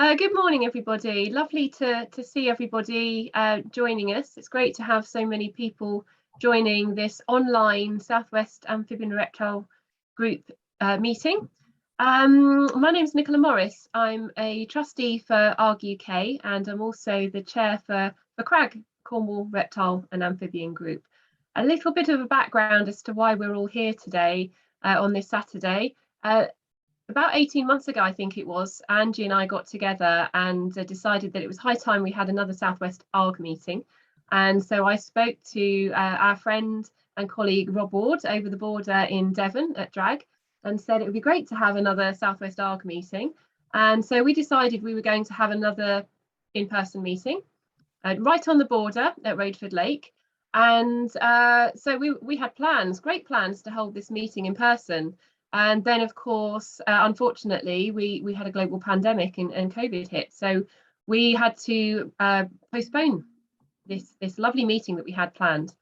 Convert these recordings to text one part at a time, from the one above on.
Good morning, everybody. Lovely to see everybody joining us. It's great to have so many people joining this online Southwest Amphibian Reptile Group meeting. My name is Nicola Morris. I'm a trustee for ARG UK, and I'm also the chair for CRAG, Cornwall Reptile and Amphibian Group. A little bit of a background as to why we're all here today on this Saturday. About 18 months ago, I think it was, Angie and I got together and decided that it was high time we had another Southwest ARG meeting. And so I spoke to our friend and colleague Rob Ward over the border in Devon at DRAG and said it would be great to have another Southwest ARG meeting. And so we decided we were going to have another in-person meeting right on the border at Radeford Lake. And so we had plans, great plans to hold this meeting in person. And then, of course, unfortunately, we had a global pandemic and COVID hit. So we had to postpone this lovely meeting that we had planned.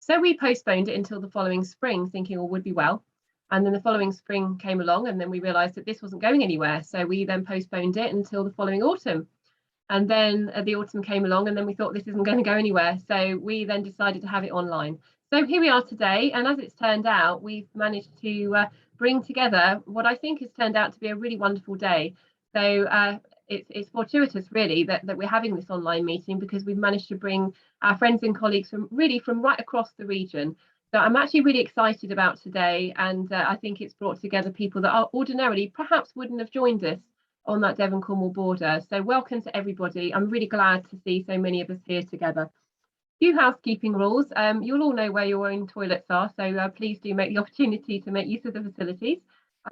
So we postponed it until the following spring, thinking all would be well. And then the following spring came along, and then we realised that this wasn't going anywhere. So we then postponed it until the following autumn. And then the autumn came along, and then we thought this isn't going to go anywhere. So we then decided to have it online. So here we are today, and as it's turned out, we've managed to bring together what I think has turned out to be a really wonderful day. So it's fortuitous, really, that we're having this online meeting, because we've managed to bring our friends and colleagues from right across the region. So I'm actually really excited about today, and I think it's brought together people that are ordinarily perhaps wouldn't have joined us on that Devon-Cornwall border. So welcome to everybody. I'm really glad to see so many of us here together. Few housekeeping rules. You'll all know where your own toilets are, so please do make the opportunity to make use of the facilities.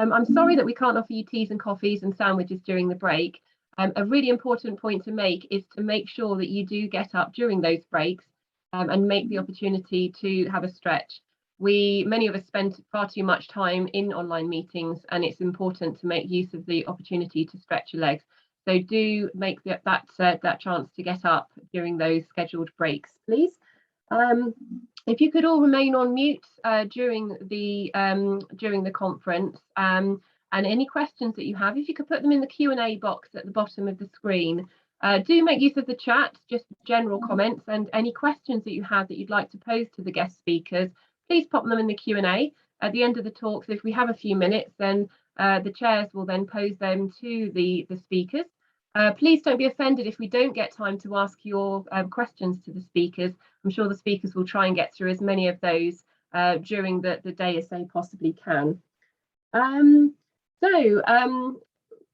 I'm sorry that we can't offer you teas and coffees and sandwiches during the break. A really important point to make is to make sure that you do get up during those breaks and make the opportunity to have a stretch. Many of us spend far too much time in online meetings, and it's important to make use of the opportunity to stretch your legs. So do make that chance to get up during those scheduled breaks, please. If you could all remain on mute during the conference, and any questions that you have, if you could put them in the Q&A box at the bottom of the screen. Do make use of the chat, just general comments, and any questions that you have that you'd like to pose to the guest speakers, please pop them in the Q&A at the end of the talk. So if we have a few minutes, then the chairs will then pose them to the speakers. Please don't be offended if we don't get time to ask your questions to the speakers. I'm sure the speakers will try and get through as many of those during the day as they possibly can.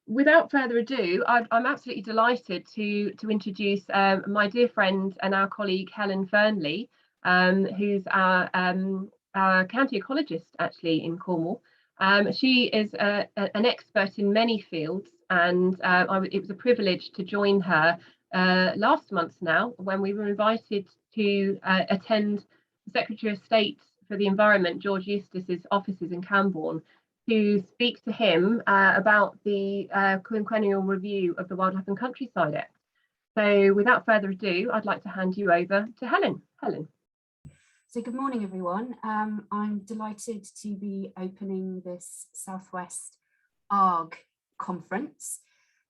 Without further ado, I'm absolutely delighted to introduce my dear friend and our colleague Helen Fearnley, who's our county ecologist actually in Cornwall. She is an expert in many fields, and it was a privilege to join her last month now, when we were invited to attend the Secretary of State for the Environment, George Eustace's offices in Camborne, to speak to him about the quinquennial review of the Wildlife and Countryside Act. So without further ado, I'd like to hand you over to Helen. Helen. So good morning, everyone. I'm delighted to be opening this Southwest ARG conference.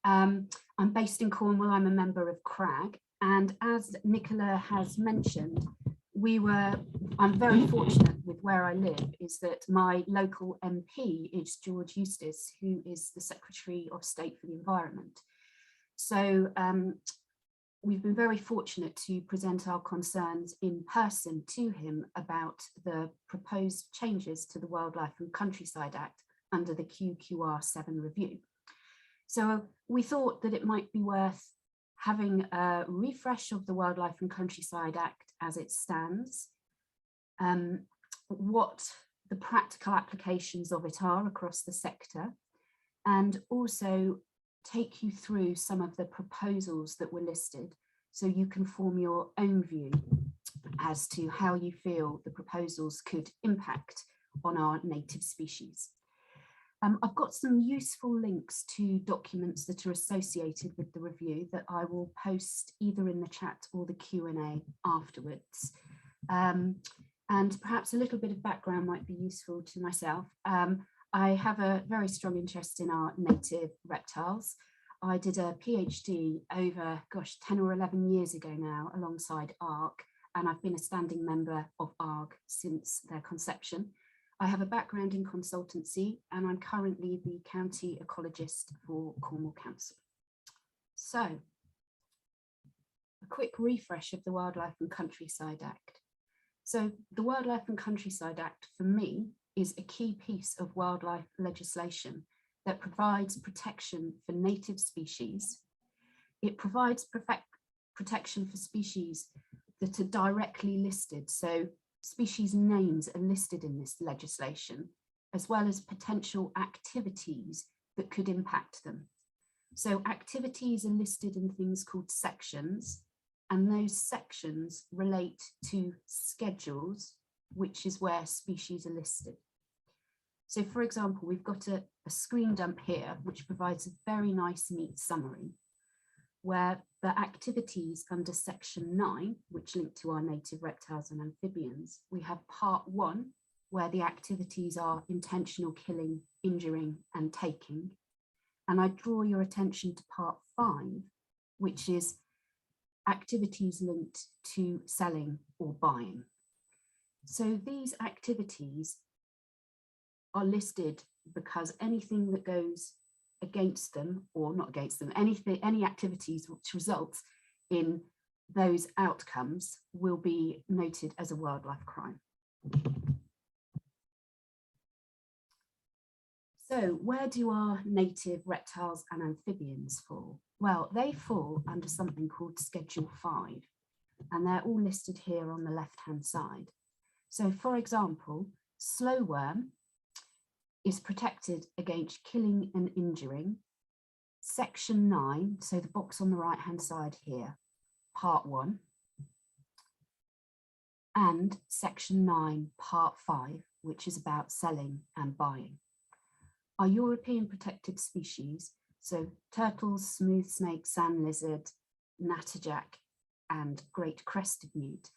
I'm based in Cornwall. I'm a member of CRAG, and as Nicola has mentioned, I'm very fortunate with where I live, is that my local MP is George Eustace, who is the Secretary of State for the Environment. So we've been very fortunate to present our concerns in person to him about the proposed changes to the Wildlife and Countryside Act under the QQR7 review. So we thought that it might be worth having a refresh of the Wildlife and Countryside Act as it stands, what the practical applications of it are across the sector, and also take you through some of the proposals that were listed, so you can form your own view as to how you feel the proposals could impact on our native species. I've got some useful links to documents that are associated with the review that I will post either in the chat or the Q&A afterwards. And perhaps a little bit of background might be useful to myself. I have a very strong interest in our native reptiles. I did a PhD over, gosh, 10 or 11 years ago now, alongside ARG, and I've been a standing member of ARG since their conception. I have a background in consultancy, and I'm currently the county ecologist for Cornwall Council. So, a quick refresh of the Wildlife and Countryside Act. So, the Wildlife and Countryside Act, for me, is a key piece of wildlife legislation that provides protection for native species. It provides protection for species that are directly listed, so species names are listed in this legislation, as well as potential activities that could impact them. So activities are listed in things called sections, and those sections relate to schedules, which is where species are listed. So for example, we've got a screen dump here, which provides a very nice, neat summary, where the activities under section 9, which link to our native reptiles and amphibians, we have part 1, where the activities are intentional killing, injuring, and taking. And I draw your attention to part 5, which is activities linked to selling or buying. So these activities are listed because anything that goes against them, or not against them, any activities which results in those outcomes will be noted as a wildlife crime. So where do our native reptiles and amphibians fall? Well, they fall under something called Schedule 5, and they're all listed here on the left-hand side. So for example, slow worm is protected against killing and injuring. Section 9, so the box on the right hand side here, part 1, and section 9, part 5, which is about selling and buying. Our European protected species, so turtles, smooth snake, sand lizard, natterjack, and great crested newt,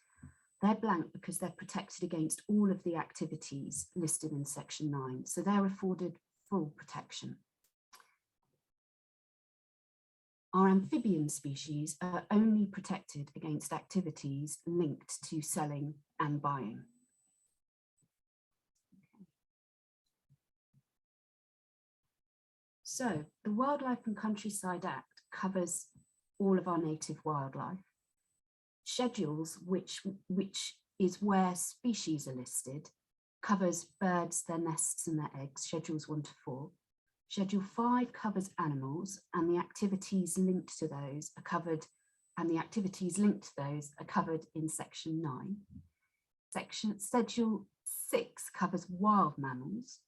they're blank because they're protected against all of the activities listed in section 9. So they're afforded full protection. Our amphibian species are only protected against activities linked to selling and buying. So the Wildlife and Countryside Act covers all of our native wildlife. Schedules, which is where species are listed, covers birds, their nests and their eggs, schedules 1 to 4. Schedule 5 covers animals, and the activities linked to those are covered, in section 9. Schedule 6 covers wild mammals,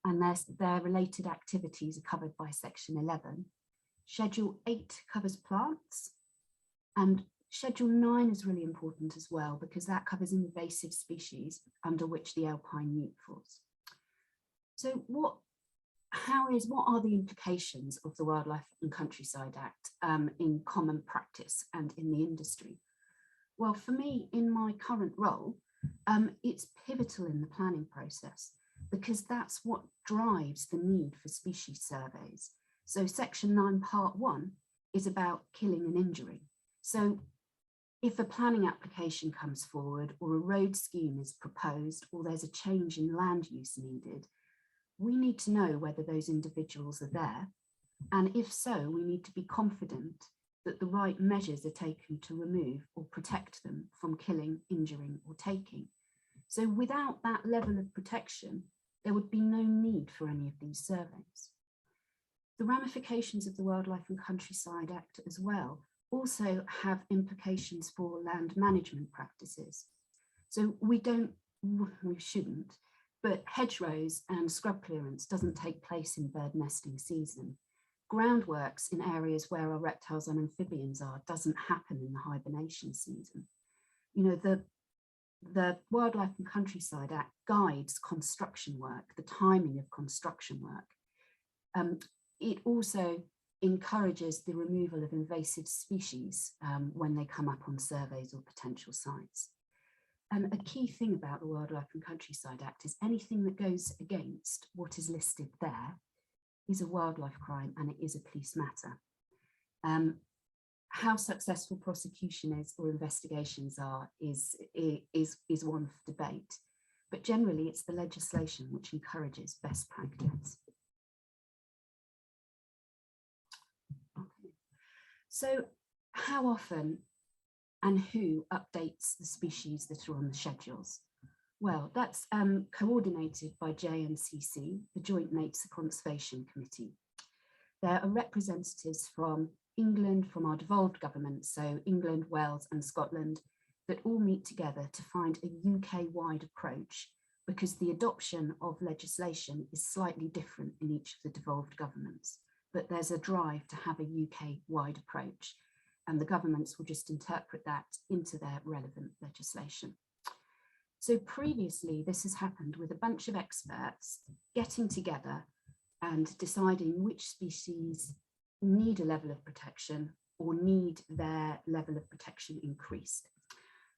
and their related activities are covered by section 11. Schedule 8 covers plants, and Schedule 9 is really important as well, because that covers invasive species under which the alpine newt falls. So what are the implications of the Wildlife and Countryside Act in common practice and in the industry? Well, for me, in my current role, it's pivotal in the planning process, because that's what drives the need for species surveys. So section 9, part 1 is about killing and injuring. So if a planning application comes forward, or a road scheme is proposed, or there's a change in land use needed, we need to know whether those individuals are there. And if so, we need to be confident that the right measures are taken to remove or protect them from killing, injuring, or taking. So without that level of protection, there would be no need for any of these surveys. The ramifications of the Wildlife and Countryside Act as well also have implications for land management practices. So we shouldn't, but hedgerows and scrub clearance doesn't take place in bird nesting season. Groundworks in areas where our reptiles and amphibians are doesn't happen in the hibernation season. You know, the Wildlife and Countryside Act guides construction work, the timing of construction work. It also encourages the removal of invasive species when they come up on surveys or potential sites. And a key thing about the Wildlife and Countryside Act is anything that goes against what is listed there is a wildlife crime and it is a police matter. How successful prosecution is or investigations are is one for debate, but generally it's the legislation which encourages best practice. Okay. So how often and who updates the species that are on the schedules? Well, that's coordinated by JNCC, the Joint Nature Conservation Committee. There are representatives from England, from our devolved governments, so England, Wales and Scotland, that all meet together to find a UK-wide approach, because the adoption of legislation is slightly different in each of the devolved governments, but there's a drive to have a UK-wide approach, and the governments will just interpret that into their relevant legislation. So previously, this has happened with a bunch of experts getting together and deciding which species need a level of protection or need their level of protection increased.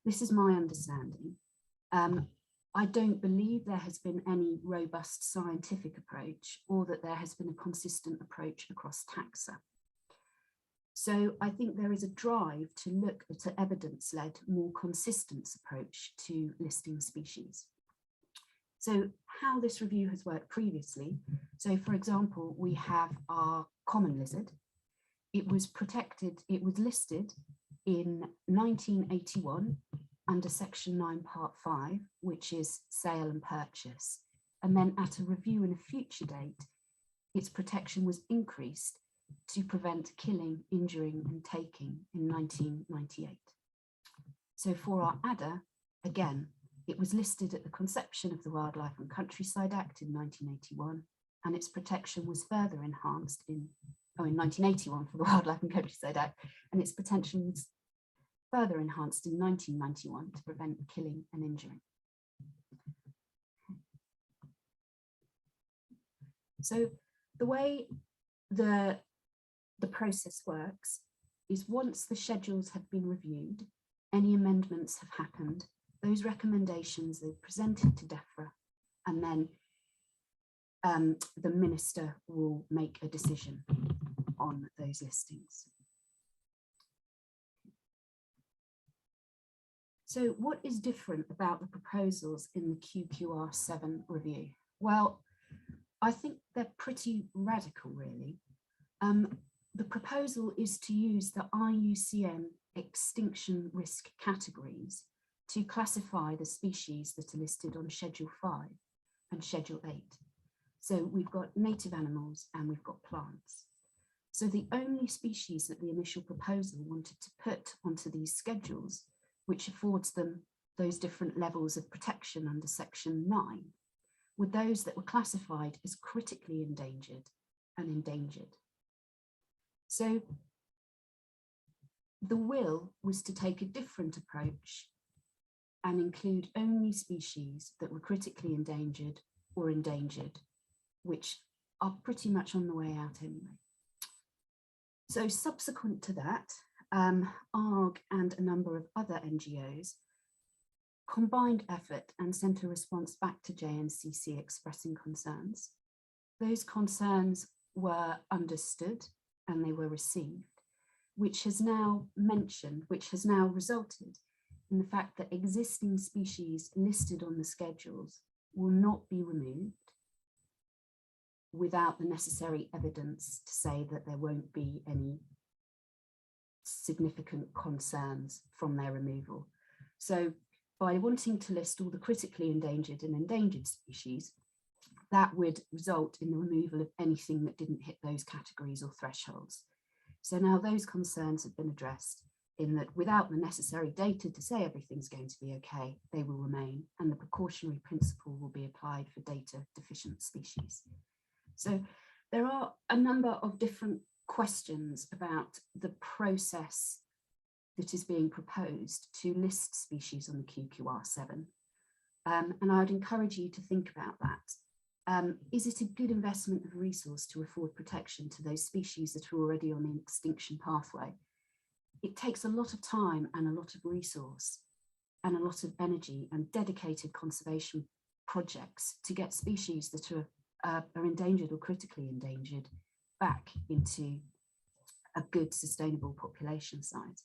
This is my understanding. I don't believe there has been any robust scientific approach or that there has been a consistent approach across taxa. So I think there is a drive to look at an evidence-led, more consistent approach to listing species. So how this review has worked previously. So for example, we have our common lizard. It was protected, it was listed in 1981 under Section 9, Part 5, which is sale and purchase. And then at a review in a future date, its protection was increased to prevent killing, injuring and taking in 1998. So for our adder, again, it was listed at the conception of the Wildlife and Countryside Act in 1981, and its protection was further enhanced in 1981 for the Wildlife and Countryside Act, and its protection was further enhanced in 1991 to prevent killing and injuring. So the way the process works is once the schedules have been reviewed, any amendments have happened, those recommendations are presented to DEFRA, and then the minister will make a decision on those listings. So what is different about the proposals in the QQR7 review? Well, I think they're pretty radical, really. The proposal is to use the IUCN extinction risk categories to classify the species that are listed on Schedule 5 and Schedule 8. So we've got native animals and we've got plants. So the only species that the initial proposal wanted to put onto these schedules, which affords them those different levels of protection under Section 9, were those that were classified as critically endangered and endangered. So the will was to take a different approach and include only species that were critically endangered or endangered, which are pretty much on the way out anyway. So subsequent to that, ARG and a number of other NGOs combined effort and sent a response back to JNCC expressing concerns. Those concerns were understood and they were received, which has now resulted in the fact that existing species listed on the schedules will not be removed without the necessary evidence to say that there won't be any significant concerns from their removal. So by wanting to list all the critically endangered and endangered species, that would result in the removal of anything that didn't hit those categories or thresholds. So now those concerns have been addressed in that without the necessary data to say everything's going to be okay, they will remain, and the precautionary principle will be applied for data deficient species. So there are a number of different questions about the process that is being proposed to list species on the QQR7. And I would encourage you to think about that. Is it a good investment of resource to afford protection to those species that are already on the extinction pathway? It takes a lot of time and a lot of resource and a lot of energy and dedicated conservation projects to get species that are are endangered or critically endangered back into a good sustainable population size.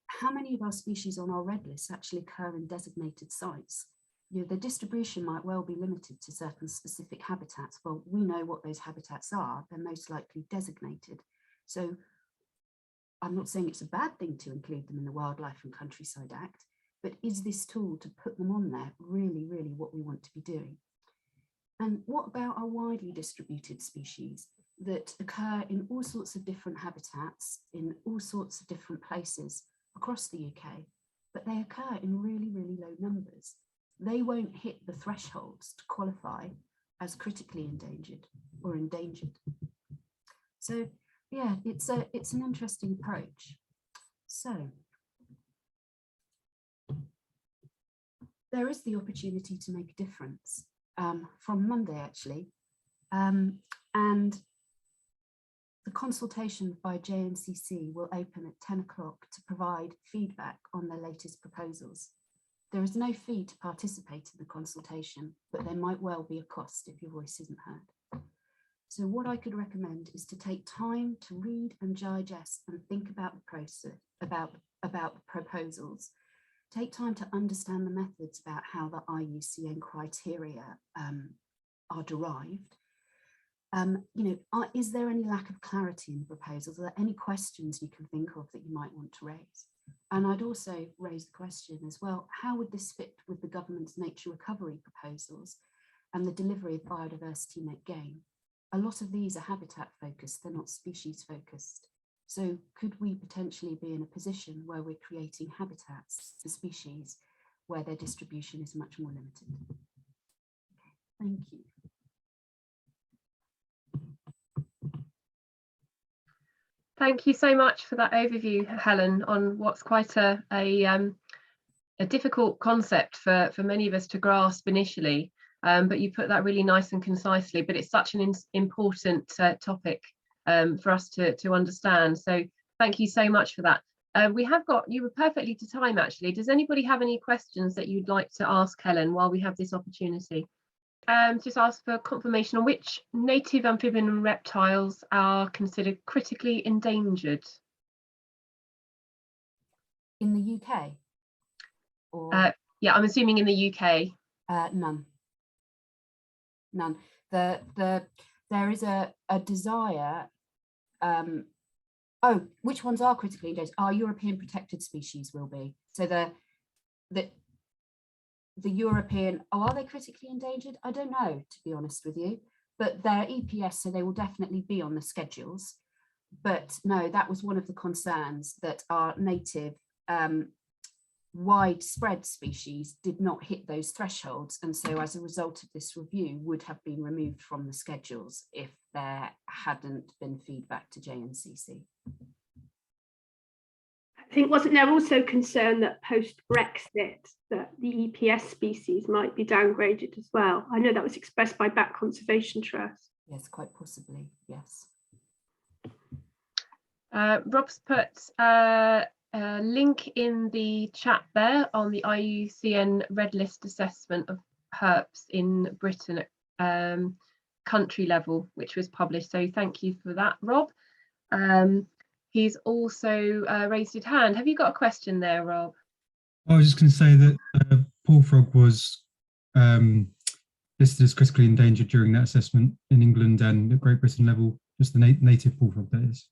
How many of our species on our red list actually occur in designated sites? You know, the distribution might well be limited to certain specific habitats. Well, we know what those habitats are. They're most likely designated. So I'm not saying it's a bad thing to include them in the Wildlife and Countryside Act, but is this tool to put them on there really, really what we want to be doing? And what about our widely distributed species that occur in all sorts of different habitats, in all sorts of different places across the UK, but they occur in really, really low numbers? They won't hit the thresholds to qualify as critically endangered or endangered. So yeah, it's an interesting approach. So there is the opportunity to make a difference from Monday, actually. And the consultation by JNCC will open at 10 o'clock to provide feedback on their latest proposals. There is no fee to participate in the consultation, but there might well be a cost if your voice isn't heard. So what I could recommend is to take time to read and digest and think about the process, about the proposals. Take time to understand the methods about how the IUCN criteria are derived. Is there any lack of clarity in the proposals? Are there any questions you can think of that you might want to raise? And I'd also raise the question as well, how would this fit with the government's nature recovery proposals and the delivery of biodiversity net gain? A lot of these are habitat focused, they're not species focused. So could we potentially be in a position where we're creating habitats for species where their distribution is much more limited? Okay, thank you. Thank you so much for that overview, Helen, on what's quite a difficult concept for many of us to grasp initially, but you put that really nice and concisely. But it's such an important topic for us to understand. So thank you so much for that. You were perfectly to time, actually. Does anybody have any questions that you'd like to ask Helen while we have this opportunity? Just ask for confirmation on which native amphibian and reptiles are considered critically endangered. In the UK? Or yeah, I'm assuming in the UK. None. None. There is a desire. Which ones are critically endangered? Our European protected species will be. So the European, are they critically endangered? I don't know, to be honest with you, but they're EPS, so they will definitely be on the schedules. But no, that was one of the concerns, that our native widespread species did not hit those thresholds, and so as a result of this review would have been removed from the schedules if there hadn't been feedback to JNCC. I think, wasn't there also concern that post-Brexit that the EPS species might be downgraded as well? I know that was expressed by Bat Conservation Trust. Yes, quite possibly, yes. Rob's put a link in the chat there on the IUCN Red List assessment of herps in Britain at country level, which was published. So thank you for that, Rob. He's also raised his hand. Have you got a question there, Rob? I was just going to say that bullfrog was listed as critically endangered during that assessment in England and at Great Britain level, just the native bullfrog, that is.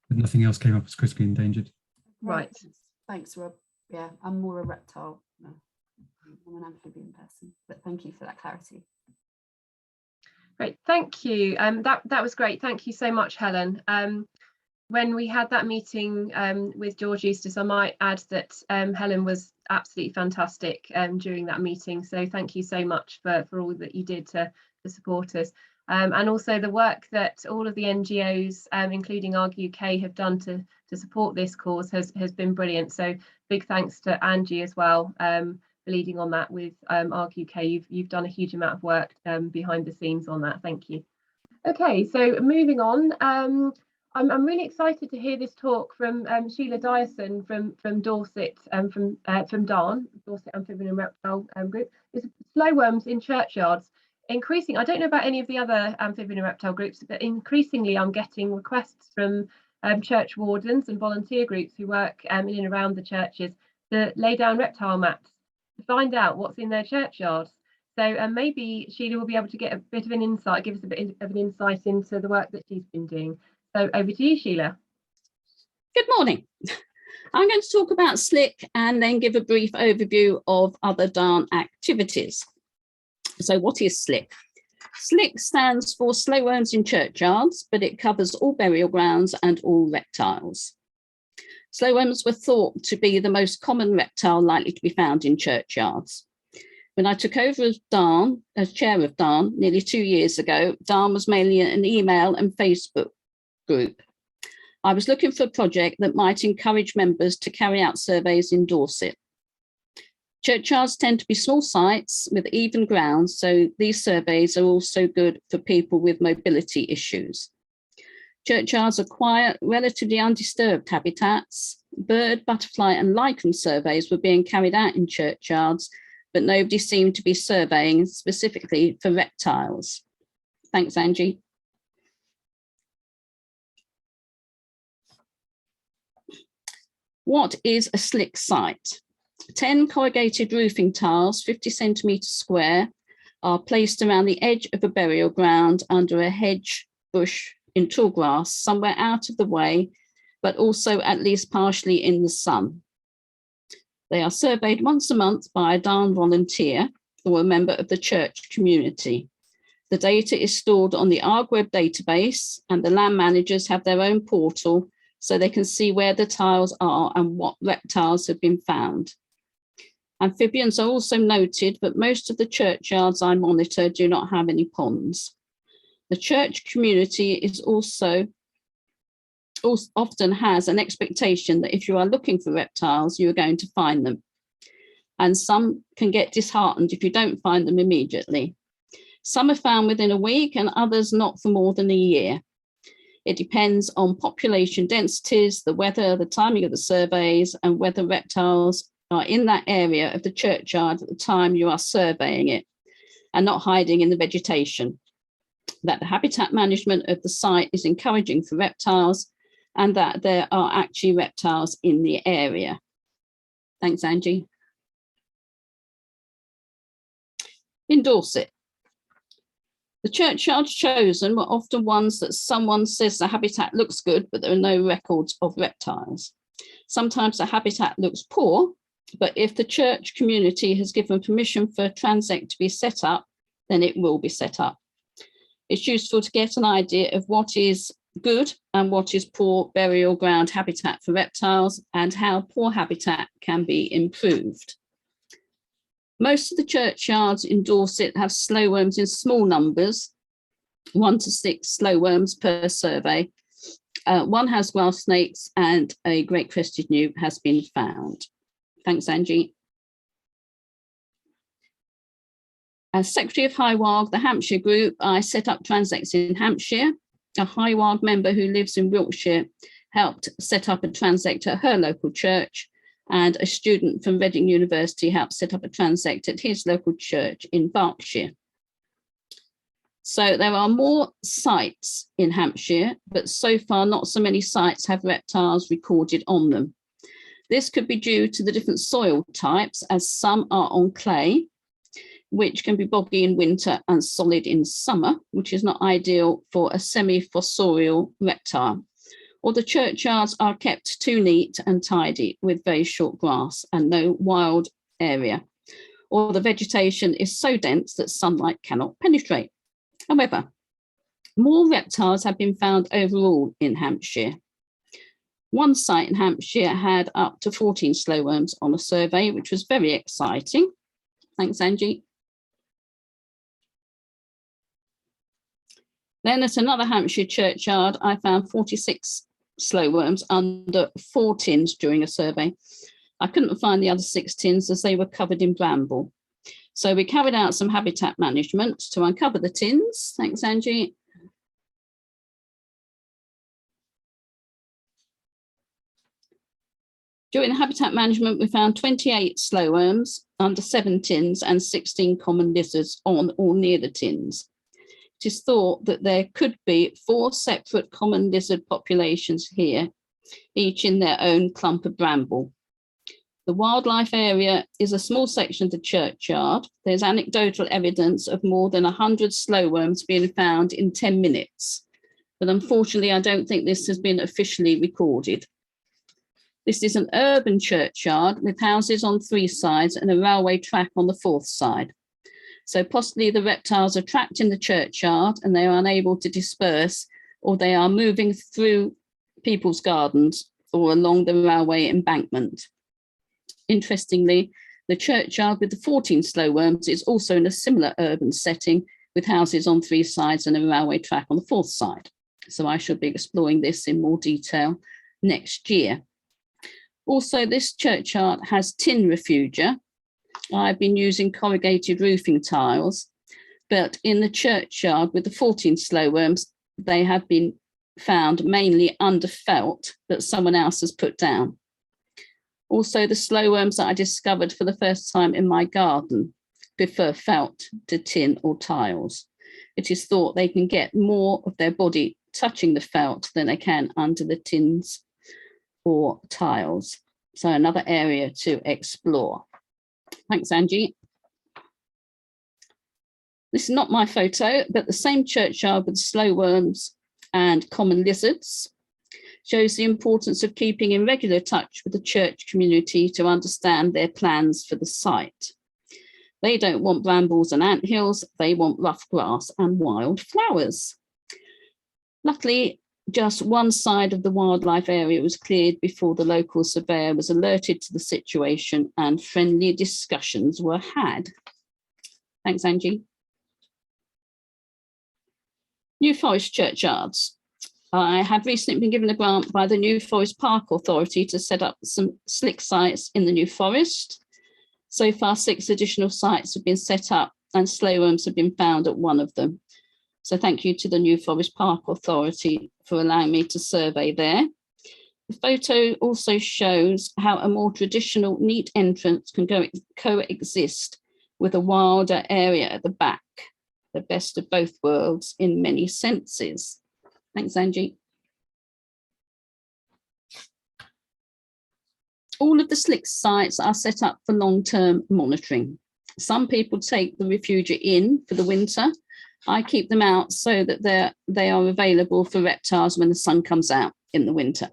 But nothing else came up as critically endangered. Right. Thanks, Rob. Yeah, I'm more a reptile. No, I'm an amphibian person, but thank you for that clarity. Great, thank you. That was great. Thank you so much, Helen. When we had that meeting with George Eustace, I might add that Helen was absolutely fantastic during that meeting. So thank you so much for all that you did to support us. And also the work that all of the NGOs, including ARG UK, have done to support this cause has been brilliant. So big thanks to Angie as well, leading on that with ARG UK. You've done a huge amount of work behind the scenes on that. Thank you. Okay, so moving on, I'm really excited to hear this talk from Sheila Dyason from Dorset, from DARN, Dorset Amphibian and Reptile Group. It's slowworms in churchyards. increasing, I don't know about any of the other amphibian and reptile groups, but increasingly I'm getting requests from church wardens and volunteer groups who work in and around the churches to lay down reptile maps to find out what's in their churchyards. So maybe Sheila will be able to get a bit of an insight, give us a bit of an insight into the work that she's been doing. So over to you, Sheila. Good morning. I'm going to talk about SliC and then give a brief overview of other DARN activities. So what is SliC? SliC stands for Slow Worms in Churchyards, but it covers all burial grounds and all reptiles. Slow worms were thought to be the most common reptile likely to be found in churchyards. When I took over as DARN, as chair of DARN, nearly 2 years ago, DARN was mainly an email and Facebook group. I was looking for a project that might encourage members to carry out surveys in Dorset. Churchyards tend to be small sites with even grounds, so these surveys are also good for people with mobility issues. Churchyards are quiet, relatively undisturbed habitats. Bird, butterfly and lichen surveys were being carried out in churchyards, but nobody seemed to be surveying specifically for reptiles. Thanks, Angie. What is a SliC site? 10 corrugated roofing tiles, 50 centimetres square, are placed around the edge of a burial ground under a hedge, bush, in tall grass, somewhere out of the way, but also at least partially in the sun. They are surveyed once a month by a DARN volunteer or a member of the church community. The data is stored on the ARG web database, and the land managers have their own portal so they can see where the tiles are and what reptiles have been found. Amphibians are also noted, but most of the churchyards I monitor do not have any ponds. The church community is also often has an expectation that if you are looking for reptiles, you are going to find them. And some can get disheartened if you don't find them immediately. Some are found within a week and others not for more than a year. It depends on population densities, the weather, the timing of the surveys, and whether reptiles are in that area of the churchyard at the time you are surveying it and not hiding in the vegetation. That the habitat management of the site is encouraging for reptiles and that there are actually reptiles in the area. Thanks, Angie. In Dorset, the churchyards chosen were often ones that someone says the habitat looks good, but there are no records of reptiles. Sometimes the habitat looks poor, but if the church community has given permission for a transect to be set up, then it will be set up. It's useful to get an idea of what is good and what is poor burial ground habitat for reptiles and how poor habitat can be improved. Most of the churchyards in Dorset have slow worms in small numbers, 1 to 6 slow worms per survey. One has grass snakes and a great crested newt has been found. Thanks, Angie. As Secretary of HIWARG, the Hampshire group, I set up transects in Hampshire. A HIWARG member who lives in Wiltshire helped set up a transect at her local church, and a student from Reading University helped set up a transect at his local church in Berkshire. So there are more sites in Hampshire, but so far not so many sites have reptiles recorded on them. This could be due to the different soil types, as some are on clay, which can be boggy in winter and solid in summer, which is not ideal for a semi-fossorial reptile. Or the churchyards are kept too neat and tidy with very short grass and no wild area. Or the vegetation is so dense that sunlight cannot penetrate. However, more reptiles have been found overall in Hampshire. One site in Hampshire had up to 14 slow worms on a survey, which was very exciting. Thanks, Angie. Then at another Hampshire churchyard, I found 46 slow worms under 4 tins during a survey. I couldn't find the other 6 tins as they were covered in bramble. So we carried out some habitat management to uncover the tins. Thanks, Angie. During habitat management, we found 28 slowworms under 7 tins and 16 common lizards on or near the tins. It is thought that there could be 4 separate common lizard populations here, each in their own clump of bramble. The wildlife area is a small section of the churchyard. There's anecdotal evidence of more than 100 slowworms being found in 10 minutes. But unfortunately, I don't think this has been officially recorded. This is an urban churchyard with houses on 3 sides and a railway track on the 4th side. So possibly the reptiles are trapped in the churchyard and they are unable to disperse, or they are moving through people's gardens or along the railway embankment. Interestingly, the churchyard with the 14 slowworms is also in a similar urban setting with houses on 3 sides and a railway track on the 4th side. So I shall be exploring this in more detail next year. Also, this churchyard has tin refugia. I've been using corrugated roofing tiles, but in the churchyard with the 14 slowworms, they have been found mainly under felt that someone else has put down. Also, the slowworms that I discovered for the first time in my garden prefer felt to tin or tiles. It is thought they can get more of their body touching the felt than they can under the tins or tiles. So another area to explore. Thanks, Angie. This is not my photo, but the same churchyard with slowworms and common lizards shows the importance of keeping in regular touch with the church community to understand their plans for the site. They don't want brambles and anthills, they want rough grass and wild flowers. Luckily, just one side of the wildlife area was cleared before the local surveyor was alerted to the situation and friendly discussions were had. Thanks, Angie. New Forest churchyards. I have recently been given a grant by the New Forest Park Authority to set up some SliC sites in the New Forest. So far, 6 additional sites have been set up and slowworms have been found at one of them. So thank you to the New Forest Park Authority for allowing me to survey there. The photo also shows how a more traditional neat entrance can coexist with a wilder area at the back, the best of both worlds in many senses. Thanks, Angie. All of the SliC sites are set up for long-term monitoring. Some people take the refugia in for the winter. I keep them out so that they are available for reptiles when the sun comes out in the winter.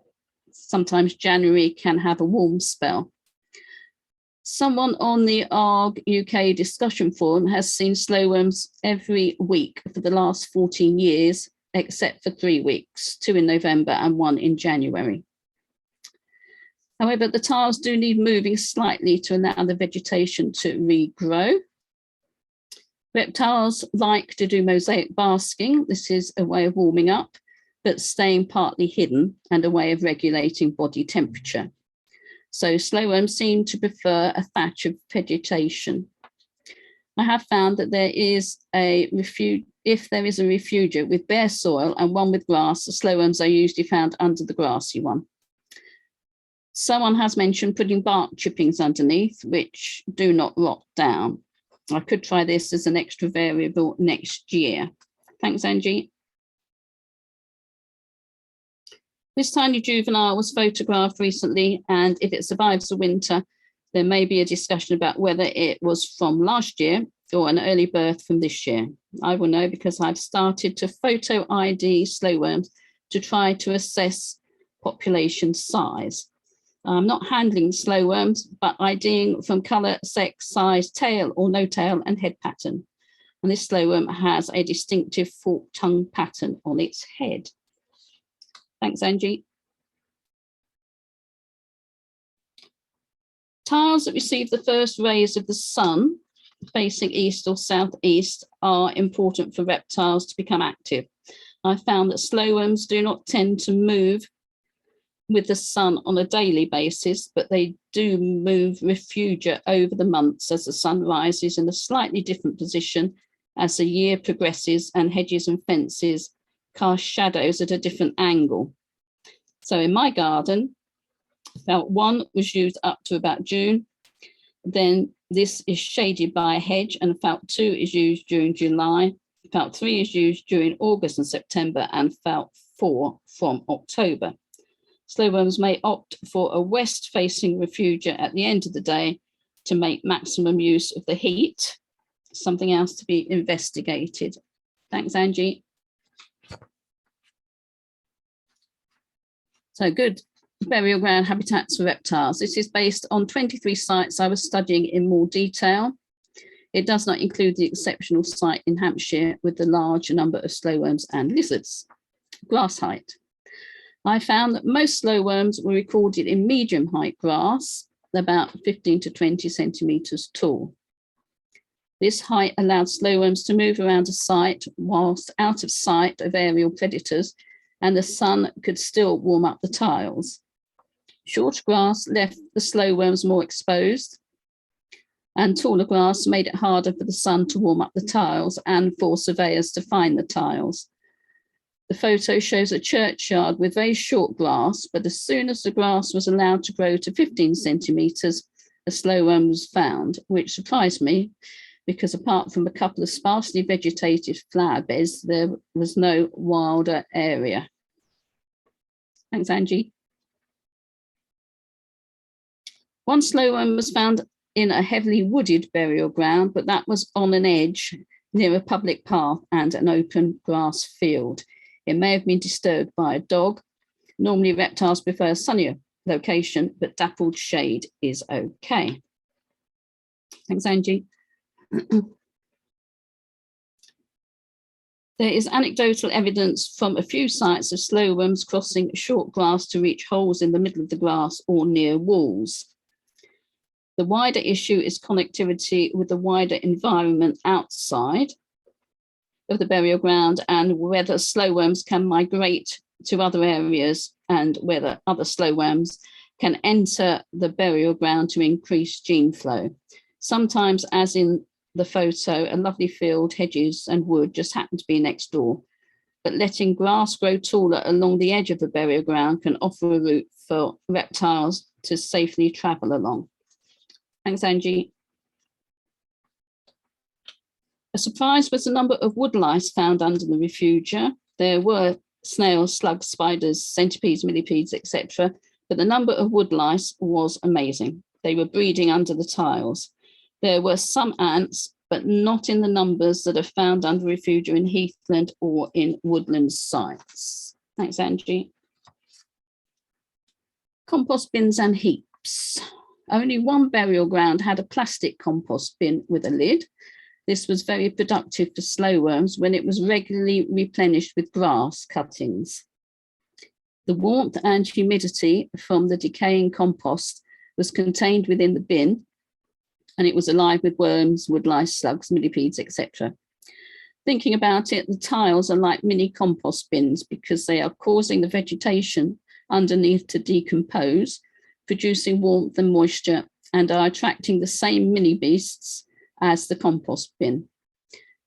Sometimes January can have a warm spell. Someone on the ARG UK discussion forum has seen slowworms every week for the last 14 years, except for 3 weeks, 2 in November and 1 in January. However, the tiles do need moving slightly to allow the vegetation to regrow. Reptiles like to do mosaic basking. This is a way of warming up, but staying partly hidden and a way of regulating body temperature. So slowworms seem to prefer a thatch of vegetation. I have found that there is if there is a refugia with bare soil and one with grass, the slowworms are usually found under the grassy one. Someone has mentioned putting bark chippings underneath, which do not rot down. I could try this as an extra variable next year. Thanks, Angie. This tiny juvenile was photographed recently, and if it survives the winter, there may be a discussion about whether it was from last year or an early birth from this year. I will know because I've started to photo ID slowworms to try to assess population size. I'm not handling slowworms, but IDing from colour, sex, size, tail or no tail, and head pattern. And this slowworm has a distinctive forked tongue pattern on its head. Thanks, Angie. Tiles that receive the first rays of the sun facing east or southeast are important for reptiles to become active. I found that slowworms do not tend to move with the sun on a daily basis, but they do move refugia over the months as the sun rises in a slightly different position as the year progresses and hedges and fences cast shadows at a different angle. So in my garden, Felt 1 was used up to about June. Then this is shaded by a hedge, and felt 2 is used during July. Felt 3 is used during August and September, and felt 4 from October. Slow worms may opt for a west-facing refugia at the end of the day to make maximum use of the heat. Something else to be investigated. Thanks, Angie. So good. Burial ground habitats for reptiles. This is based on 23 sites I was studying in more detail. It does not include the exceptional site in Hampshire with the large number of slow worms and lizards. Grass height. I found that most slow worms were recorded in medium height grass, about 15 to 20 centimetres tall. This height allowed slow worms to move around a site whilst out of sight of aerial predators, and the sun could still warm up the tiles. Short grass left the slow worms more exposed, and taller grass made it harder for the sun to warm up the tiles and for surveyors to find the tiles. The photo shows a churchyard with very short grass, but as soon as the grass was allowed to grow to 15 centimetres, a slow worm was found, which surprised me because apart from a couple of sparsely vegetated flower beds, there was no wilder area. Thanks, Angie. One slow worm was found in a heavily wooded burial ground, but that was on an edge near a public path and an open grass field. It may have been disturbed by a dog. Normally reptiles prefer a sunnier location, but dappled shade is okay. Thanks, Angie. There is anecdotal evidence from a few sites of slow worms crossing short grass to reach holes in the middle of the grass or near walls. The wider issue is connectivity with the wider environment outside of the burial ground and whether slow worms can migrate to other areas and whether other slow worms can enter the burial ground to increase gene flow. Sometimes, as in the photo, a lovely field, hedges and wood just happen to be next door, but letting grass grow taller along the edge of the burial ground can offer a route for reptiles to safely travel along. Thanks, Angie. A surprise was the number of woodlice found under the refugia. There were snails, slugs, spiders, centipedes, millipedes, etc., but the number of woodlice was amazing. They were breeding under the tiles. There were some ants, but not in the numbers that are found under refugia in heathland or in woodland sites. Thanks, Angie. Compost bins and heaps. Only one burial ground had a plastic compost bin with a lid. This was very productive for slow worms when it was regularly replenished with grass cuttings. The warmth and humidity from the decaying compost was contained within the bin, and it was alive with worms, woodlice, slugs, millipedes, etc. Thinking about it, the tiles are like mini compost bins because they are causing the vegetation underneath to decompose, producing warmth and moisture, and are attracting the same mini beasts as the compost bin.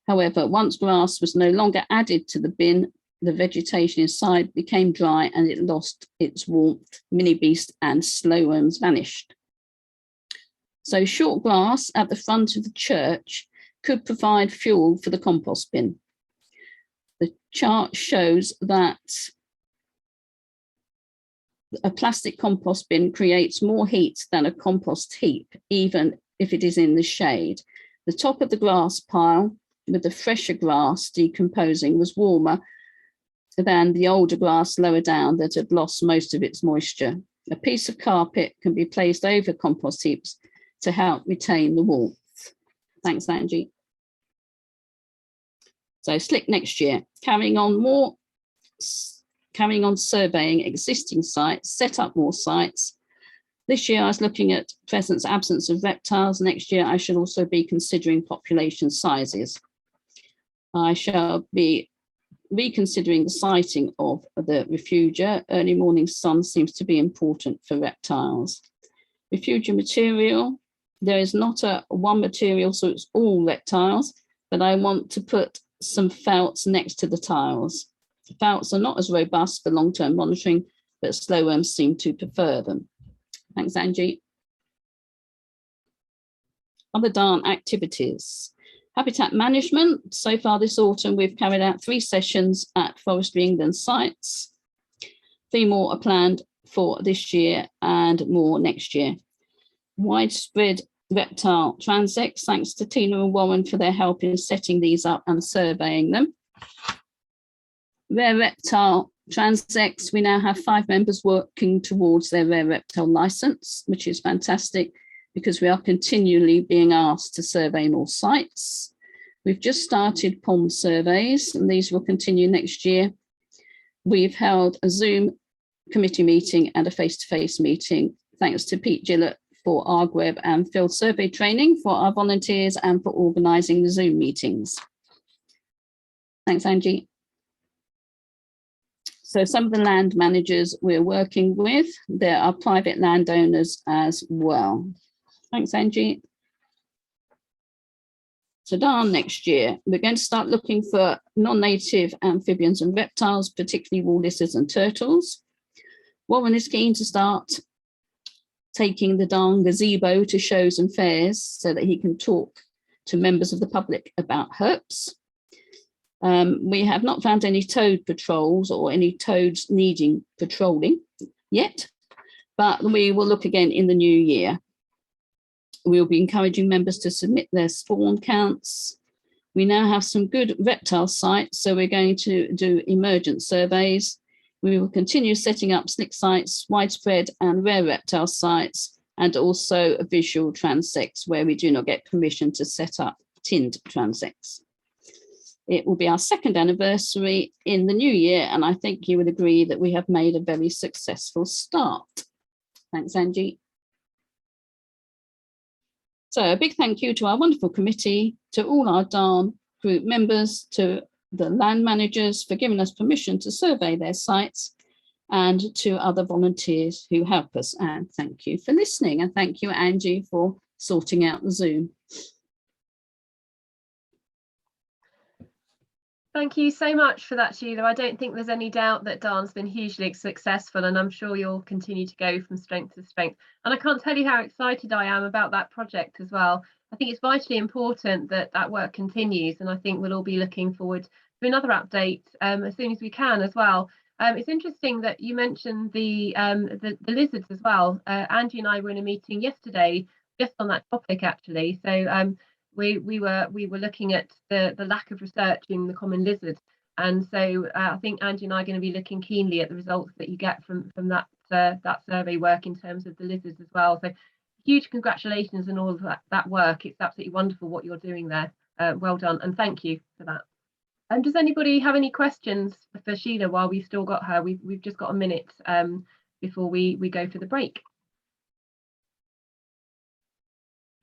However, once grass was no longer added to the bin, the vegetation inside became dry and it lost its warmth. Mini beast and slow worms vanished. So short grass at the front of the church could provide fuel for the compost bin. The chart shows that a plastic compost bin creates more heat than a compost heap, even if it is in the shade. The top of the grass pile with the fresher grass decomposing was warmer than the older grass lower down that had lost most of its moisture. A piece of carpet can be placed over compost heaps to help retain the warmth. Thanks, Angie. So SliC next year, carrying on surveying existing sites, set up more sites. This year I was looking at presence, absence of reptiles. Next year I should also be considering population sizes. I shall be reconsidering the siting of the refugia. Early morning sun seems to be important for reptiles. Refugia material, there is not a one material, so it's all reptiles, but I want to put some felts next to the tiles. Felts are not as robust for long-term monitoring, but slow worms seem to prefer them. Thanks, Angie. Other Darn activities. Habitat management. So far this autumn, we've carried out 3 sessions at Forestry England sites. 3 more are planned for this year and more next year. Widespread reptile transects, thanks to Tina and Warren for their help in setting these up and surveying them. Rare reptile transects, we now have 5 members working towards their rare reptile licence, which is fantastic because we are continually being asked to survey more sites. We've just started pond surveys, and these will continue next year. We've held a Zoom committee meeting and a face-to-face meeting, thanks to Pete Gillett for ARG Web and field survey training for our volunteers and for organising the Zoom meetings. Thanks, Angie. So some of the land managers we're working with, there are private landowners as well. Thanks, Angie. So Darn next year, we're going to start looking for non-native amphibians and reptiles, particularly wall lizards and turtles. Warren is keen to start taking the Darn gazebo to shows and fairs so that he can talk to members of the public about herps. We have not found any toad patrols or any toads needing patrolling yet, but we will look again in the new year. We'll be encouraging members to submit their spawn counts. We now have some good reptile sites, so we're going to do emergent surveys. We will continue setting up SliC sites, widespread and rare reptile sites, and also visual transects where we do not get permission to set up tinned transects. It will be our 2nd anniversary in the new year, and I think you would agree that we have made a very successful start. Thanks, Angie. So a big thank you to our wonderful committee, to all our Darn group members, to the land managers for giving us permission to survey their sites, and to other volunteers who help us. And thank you for listening. And thank you, Angie, for sorting out the Zoom. Thank you so much for that, Sheila. I don't think there's any doubt that Darn's been hugely successful, and I'm sure you'll continue to go from strength to strength. And I can't tell you how excited I am about that project as well. I think it's vitally important that that work continues, and I think we'll all be looking forward to another update as soon as we can as well. It's interesting that you mentioned the lizards as well. Angie and I were in a meeting yesterday just on that topic, actually. So we were looking at the lack of research in the common lizard, and so I think Angie and I are going to be looking keenly at the results that you get from that survey work in terms of the lizards as well. So huge congratulations on all of that work. It's absolutely wonderful what you're doing there. Well done, and thank you for that. And does anybody have any questions for Sheila while we've still got her? We've just got a minute before we go for the break.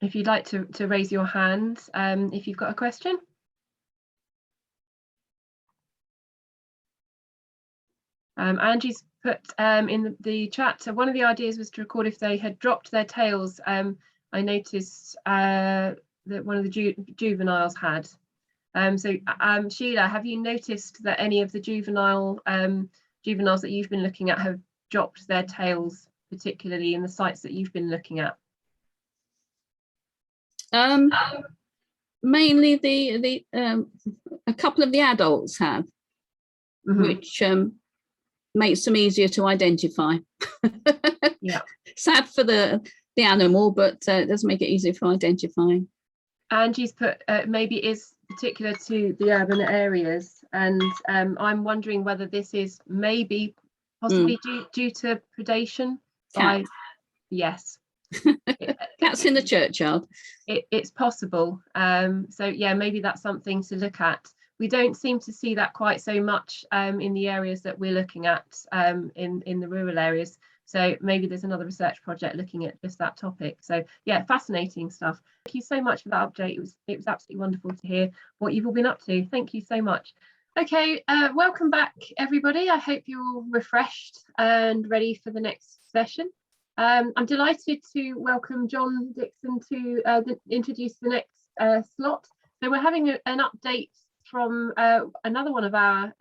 If you'd like to raise your hand if you've got a question. Angie's put in the chat, so one of the ideas was to record if they had dropped their tails. I noticed that one of the juveniles had. So Sheila, have you noticed that any of the juveniles that you've been looking at have dropped their tails, particularly in the sites that you've been looking at? Mainly a couple of the adults have, which makes them easier to identify. Yeah. Sad for the animal, but it does make it easier for identifying. Angie's put maybe it is particular to the urban areas, and I'm wondering whether this is maybe possibly due to predation. Yes. Cats in the churchyard. It's possible. So yeah, maybe that's something to look at. We don't seem to see that quite so much in the areas that we're looking at in the rural areas. So maybe there's another research project looking at just that topic. So yeah, fascinating stuff. Thank you so much for that update. It was absolutely wonderful to hear what you've all been up to. Thank you so much. Okay, welcome back everybody. I hope you're all refreshed and ready for the next session. I'm delighted to welcome John Dixon to introduce the next slot. So we're having an update from another one of our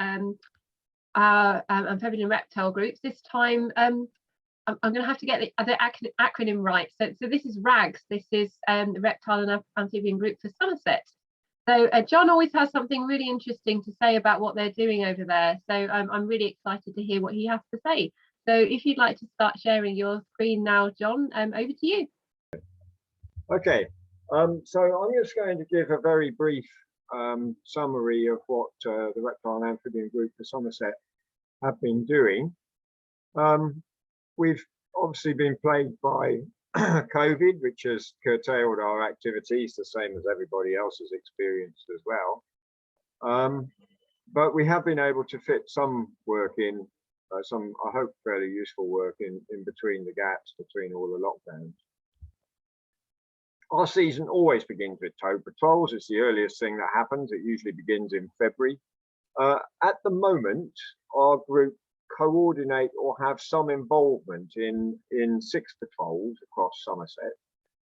amphibian and reptile groups. This time I'm going to have to get the acronym right. So this is RAGs. This is the Reptile and Amphibian Group for Somerset. So John always has something really interesting to say about what they're doing over there. So I'm really excited to hear what he has to say. So if you'd like to start sharing your screen now, John, over to you. Okay, so I'm just going to give a very brief summary of what the Reptile and Amphibian Group for Somerset have been doing. We've obviously been plagued by COVID, which has curtailed our activities, the same as everybody else has experienced as well. But we have been able to fit some work in, some, I hope, fairly useful work in between the gaps between all the lockdowns. Our season always begins with toad patrols. It's the earliest thing that happens. It usually begins in February. At the moment, our group coordinate or have some involvement in 6 patrols across Somerset,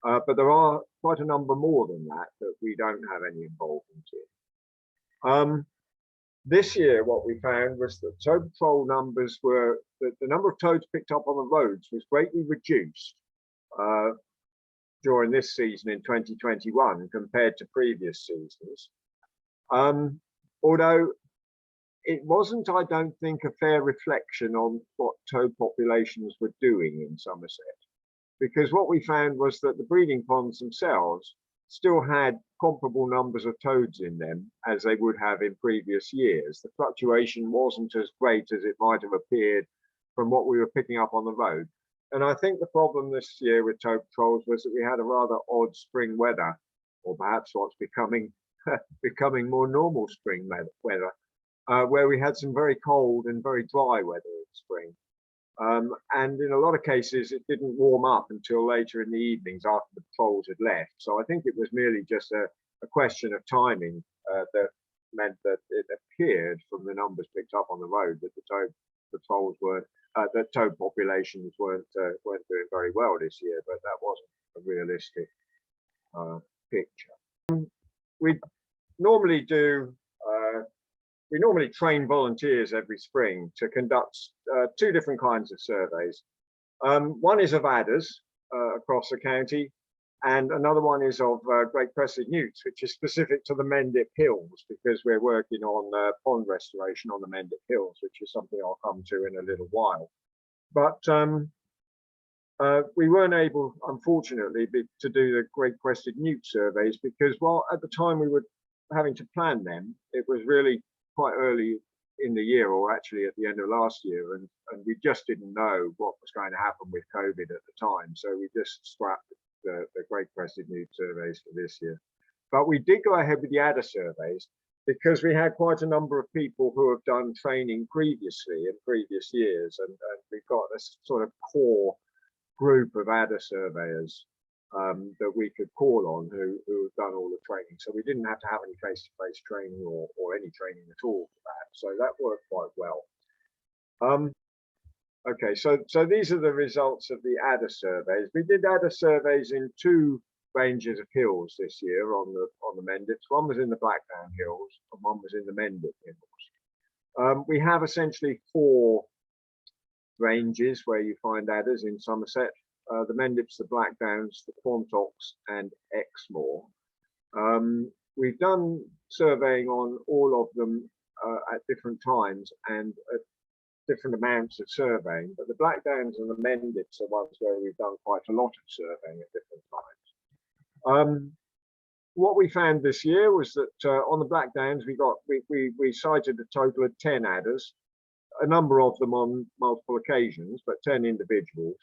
but there are quite a number more than that we don't have any involvement in. This year, what we found was that toad patrol numbers were, the number of toads picked up on the roads was greatly reduced during this season in 2021 compared to previous seasons. Although it wasn't, I don't think, a fair reflection on what toad populations were doing in Somerset, because what we found was that the breeding ponds themselves still had comparable numbers of toads in them as they would have in previous years. The fluctuation wasn't as great as it might have appeared from what we were picking up on the road. And I think the problem this year with toad patrols was that we had a rather odd spring weather, or perhaps what's becoming more normal spring weather. Where we had some very cold and very dry weather in spring. And in a lot of cases, it didn't warm up until later in the evenings after the patrols had left. So I think it was merely just a question of timing that meant that it appeared from the numbers picked up on the road that the toad patrols weren't, that toad populations weren't doing very well this year, but that wasn't a realistic picture. We normally train volunteers every spring to conduct 2 different kinds of surveys. One is of adders across the county, and another one is of great crested newts, which is specific to the Mendip Hills, because we're working on pond restoration on the Mendip Hills, which is something I'll come to in a little while. But we weren't able, unfortunately, to do the great crested newt surveys, because while at the time we were having to plan them, it was really quite early in the year, or actually at the end of last year, and we just didn't know what was going to happen with COVID at the time, so we just scrapped the great crested newt surveys for this year. But we did go ahead with the adder surveys because we had quite a number of people who have done training previously in previous years, and we've got a sort of core group of adder surveyors that we could call on who have done all the training. So we didn't have to have any face-to-face training or any training at all for that. So that worked quite well. Okay, so these are the results of the adder surveys. We did adder surveys in 2 ranges of hills this year on the Mendips. One was in the Blackdown Hills and one was in the Mendip Hills. We have essentially 4 ranges where you find adders in Somerset. The Mendips, the Blackdowns, the Quantocks and Exmoor. We've done surveying on all of them at different times and at different amounts of surveying, but the Blackdowns and the Mendips are ones where we've done quite a lot of surveying at different times. What we found this year was that on the Blackdowns we cited a total of 10 adders, a number of them on multiple occasions, but 10 individuals.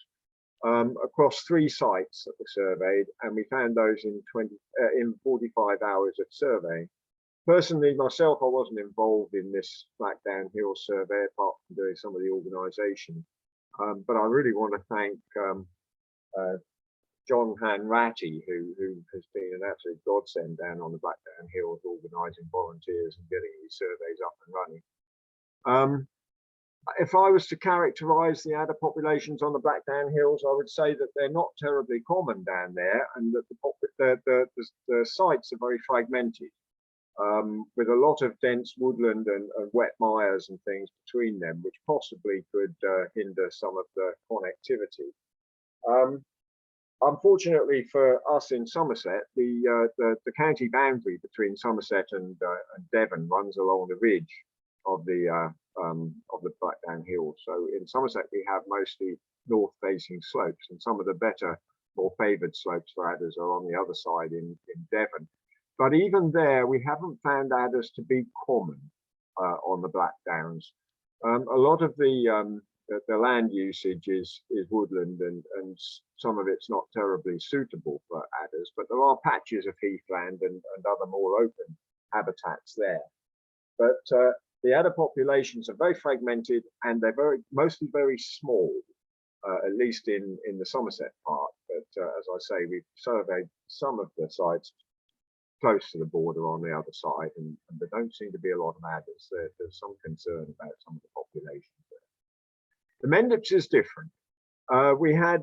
Across 3 sites that were surveyed, and we found those in 45 hours of surveying. Personally, myself, I wasn't involved in this Blackdown Hill survey apart from doing some of the organisation, but I really want to thank John Hanratty, who has been an absolute godsend down on the Blackdown Hills, organising volunteers and getting these surveys up and running. If I was to characterise the adder populations on the Blackdown Hills, I would say that they're not terribly common down there, and that the sites are very fragmented. with a lot of dense woodland and wet mires and things between them, which possibly could hinder some of the connectivity. Unfortunately for us in Somerset, the county boundary between Somerset and Devon runs along the ridge of the Blackdown Hills. So in Somerset we have mostly north-facing slopes, and some of the better, more favoured slopes for adders are on the other side in Devon. But even there, we haven't found adders to be common on the Blackdowns. A lot of the land usage is woodland, and some of it's not terribly suitable for adders, but there are patches of heathland and other more open habitats there. But the adder populations are very fragmented, and they're mostly very small, at least in the Somerset part. But as I say, we've surveyed some of the sites close to the border on the other side, and there don't seem to be a lot of adders. There's some concern about some of the populations there. The Mendips is different. We had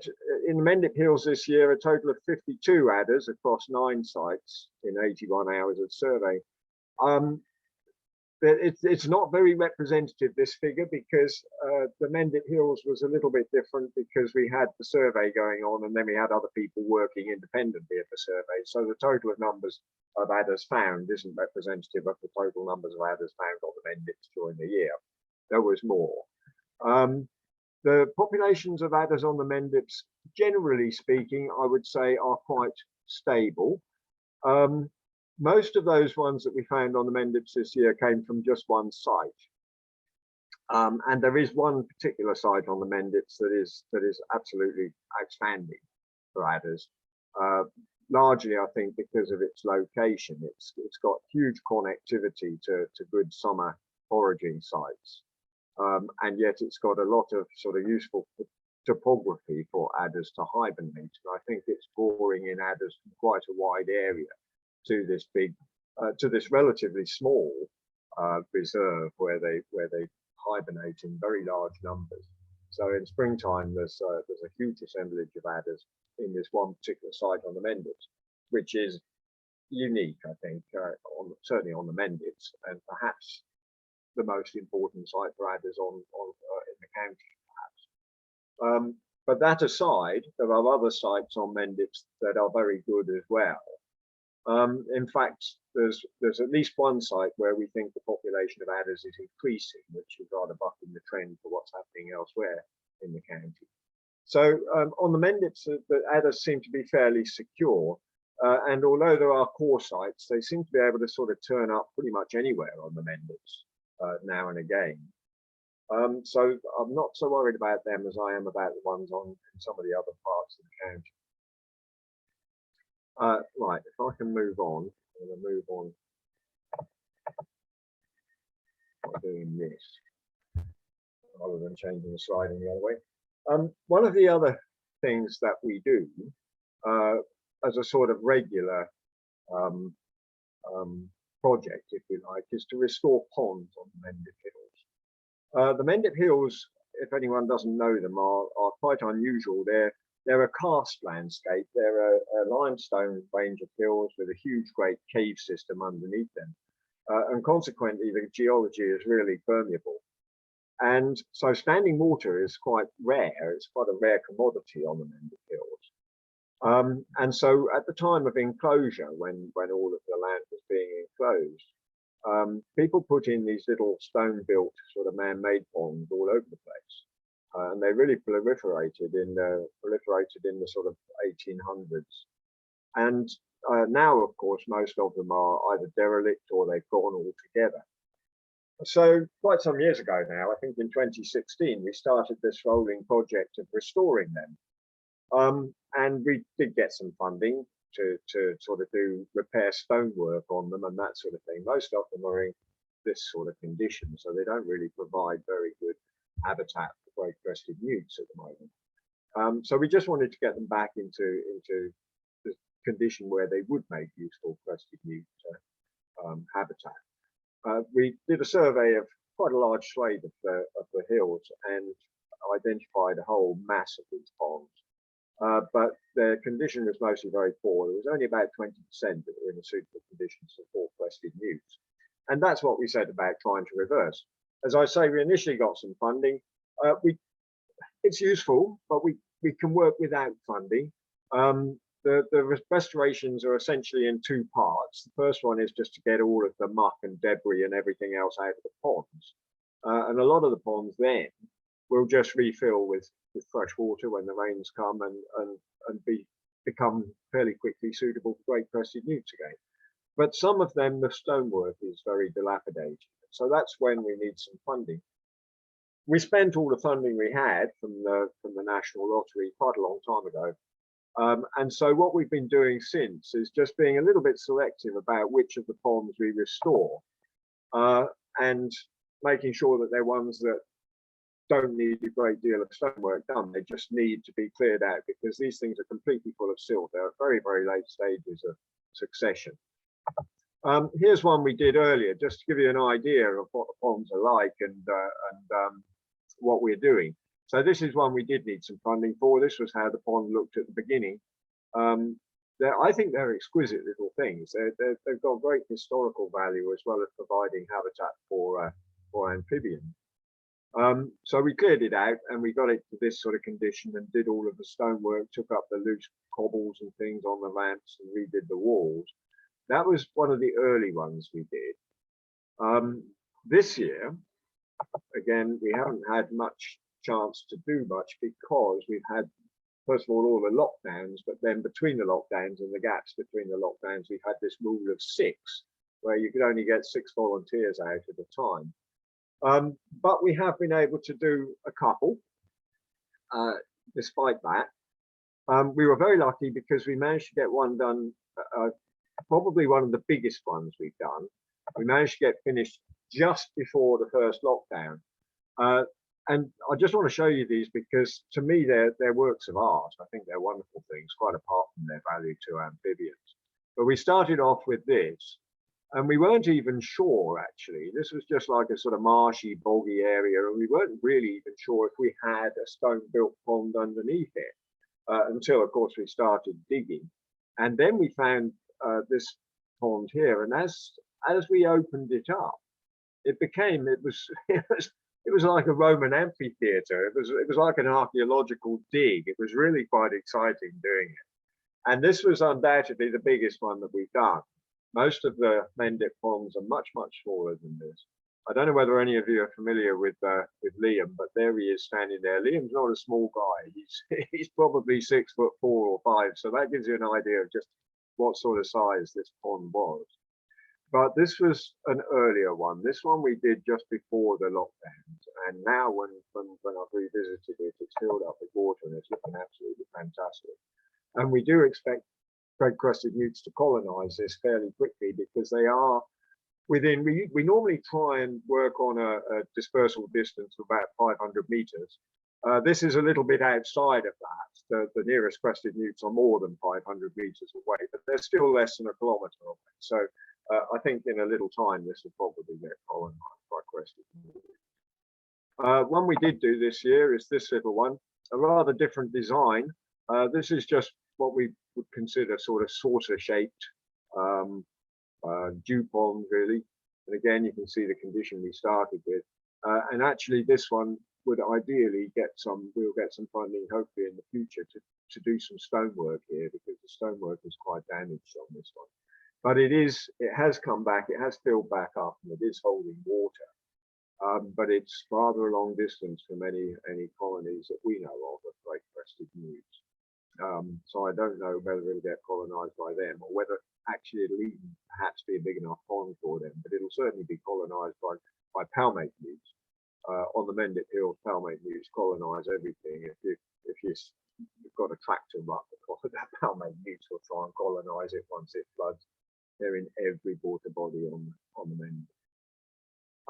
in the Mendip Hills this year a total of 52 adders across 9 sites in 81 hours of survey. It's not very representative, this figure, because the Mendip Hills was a little bit different because we had the survey going on and then we had other people working independently of the survey. So the total of numbers of adders found isn't representative of the total numbers of adders found on the Mendips during the year. There was more. The populations of adders on the Mendips, generally speaking, I would say are quite stable. Most of those ones that we found on the Mendips this year came from just one site. And there is one particular site on the Mendips that is absolutely outstanding for adders. Largely, I think, because of its location. It's got huge connectivity to good summer foraging sites. And yet it's got a lot of sort of useful topography for adders to hibernate. And I think it's drawing in adders from quite a wide area to this to this relatively small reserve where they hibernate in very large numbers. So in springtime, there's a huge assemblage of adders in this one particular site on the Mendips, which is unique, I think, certainly on the Mendips, and perhaps the most important site for adders in the county, perhaps. But that aside, there are other sites on Mendips that are very good as well. In fact, there's at least one site where we think the population of adders is increasing, which is rather bucking the trend for what's happening elsewhere in the county. So on the Mendips, the adders seem to be fairly secure. And although there are core sites, they seem to be able to sort of turn up pretty much anywhere on the Mendips now and again. So I'm not so worried about them as I am about the ones in some of the other parts of the county. Right, if I can move on, I'm going to move on by doing this rather than changing the slide in the other way. One of the other things that we do as a sort of regular project, if you like, is to restore ponds on the Mendip Hills. The Mendip Hills, if anyone doesn't know them, are quite unusual. They're a karst landscape. They're a limestone range of hills with a huge, great cave system underneath them. And consequently, the geology is really permeable. And so standing water is quite rare. It's quite a rare commodity on the Mendip Hills. And so at the time of enclosure, when all of the land was being enclosed, people put in these little stone-built sort of man-made ponds all over the place. And they really proliferated in the sort of 1800s. And now, of course, most of them are either derelict or they've gone altogether. So quite some years ago now, I think in 2016, we started this rolling project of restoring them. And we did get some funding to sort of do repair stonework on them and that sort of thing. Most of them are in this sort of condition, so they don't really provide very good habitat for great-crested newts at the moment. So we just wanted to get them back into the condition where they would make useful crested newt habitat. We did a survey of quite a large swathe of the hills and identified a whole mass of these ponds. but their condition was mostly very poor. There was only about 20% that were in a suitable condition to support crested newts. And that's what we said about trying to reverse. As I say, we initially got some funding. It's useful, but we can work without funding. The restorations are essentially in two parts. The first one is just to get all of the muck and debris and everything else out of the ponds. And a lot of the ponds then will just refill with fresh water when the rains come and become fairly quickly suitable for great crested newts again. But some of them, the stonework is very dilapidated. So that's when we need some funding. We spent all the funding we had from the National Lottery quite a long time ago. And so what we've been doing since is just being a little bit selective about which of the ponds we restore, and making sure that they're ones that don't need a great deal of stonework done. They just need to be cleared out because these things are completely full of silt. They're at very, very late stages of succession. Here's one we did earlier, just to give you an idea of what the ponds are like and what we're doing. So this is one we did need some funding for. This was how the pond looked at the beginning. I think they're exquisite little things. They've got great historical value as well as providing habitat for amphibians. So we cleared it out and we got it to this sort of condition and did all of the stonework, took up the loose cobbles and things on the ramps and redid the walls. That was one of the early ones we did. This year, again, we haven't had much chance to do much because we've had, first of all the lockdowns, but then between the lockdowns and the gaps between the lockdowns, we've had this rule of 6, where you could only get 6 volunteers out at a time. But we have been able to do a couple, despite that. We were very lucky because we managed to get one done, probably one of the biggest ones we've done. We managed to get finished just before the first lockdown. And I just want to show you these because to me, they're works of art. I think they're wonderful things, quite apart from their value to amphibians. But we started off with this. And we weren't even sure, actually. This was just like a sort of marshy, boggy area, and we weren't really even sure if we had a stone-built pond underneath it until, of course, we started digging. And then we found this pond here, and as we opened it up, it was like a Roman amphitheatre. It was like an archaeological dig. It was really quite exciting doing it. And this was undoubtedly the biggest one that we've done. Most of the Mendip ponds are much, much smaller than this. I don't know whether any of you are familiar with Liam, but there he is standing there. Liam's not a small guy. He's probably 6'4" or 5. So that gives you an idea of just what sort of size this pond was. But this was an earlier one. This one we did just before the lockdowns. And now when I've revisited it, it's filled up with water and it's looking absolutely fantastic. And we do expect red-crested newts to colonize this fairly quickly because they are within, we normally try and work on a dispersal distance of about 500 meters. This is a little bit outside of that. The nearest crested newts are more than 500 meters away, but they're still less than a kilometer away. So I think in a little time, this will probably get colonized by crested newts. One we did do this year is this little one, a rather different design. This is just what we would consider sort of saucer-shaped dew pond, really. And again, you can see the condition we started with. And actually, this one would ideally we'll get some funding, hopefully in the future, to do some stonework here because the stonework is quite damaged on this one. But it has come back, it has filled back up, and it is holding water. But it's rather a long distance from any colonies that we know of great-crested newts. So I don't know whether it'll get colonized by them or whether actually it'll even perhaps be a big enough pond for them, but it'll certainly be colonized by palmate newts. On the Mendip Hills, palmate newts colonize everything. If you've got a tractor rut that palmate newts will try and colonize it once it floods. They're in every water body on the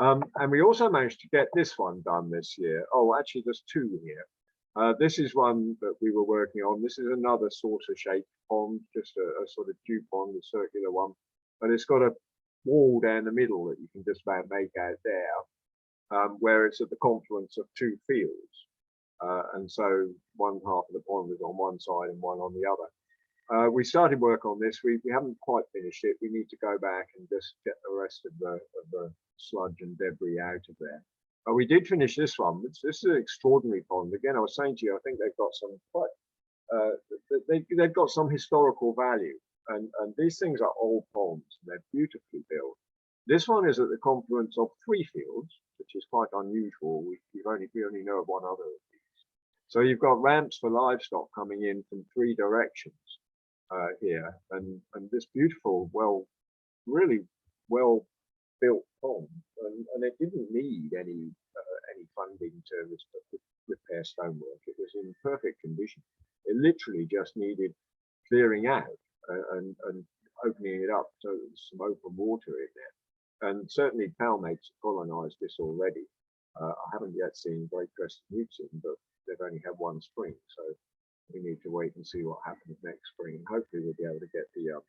Mendip. And we also managed to get this one done this year. Oh, actually there's 2 here. This is one that we were working on. This is another saucer-shaped pond, just a sort of dew pond, a circular one. But it's got a wall down the middle that you can just about make out there, where it's at the confluence of 2 fields. and so one half of the pond was on one side and one on the other. We started work on this. We haven't quite finished it. We need to go back and just get the rest of the sludge and debris out of there. But we did finish this one. This is an extraordinary pond. Again, I was saying to you, I think they've got some quite, they've got some historical value. And these things are old ponds. They're beautifully built. This one is at the confluence of 3 fields, which is quite unusual. We only know of one other of these. So you've got ramps for livestock coming in from 3 directions here, and this beautiful, really well built pond, and it didn't need any funding to repair stonework. It was in perfect condition. It literally just needed clearing out and opening it up so there's some open water in there. And certainly palmates have colonised this already. I haven't yet seen great crested newts in, but they've only had 1 spring, so we need to wait and see what happens next spring. And hopefully we'll be able to get the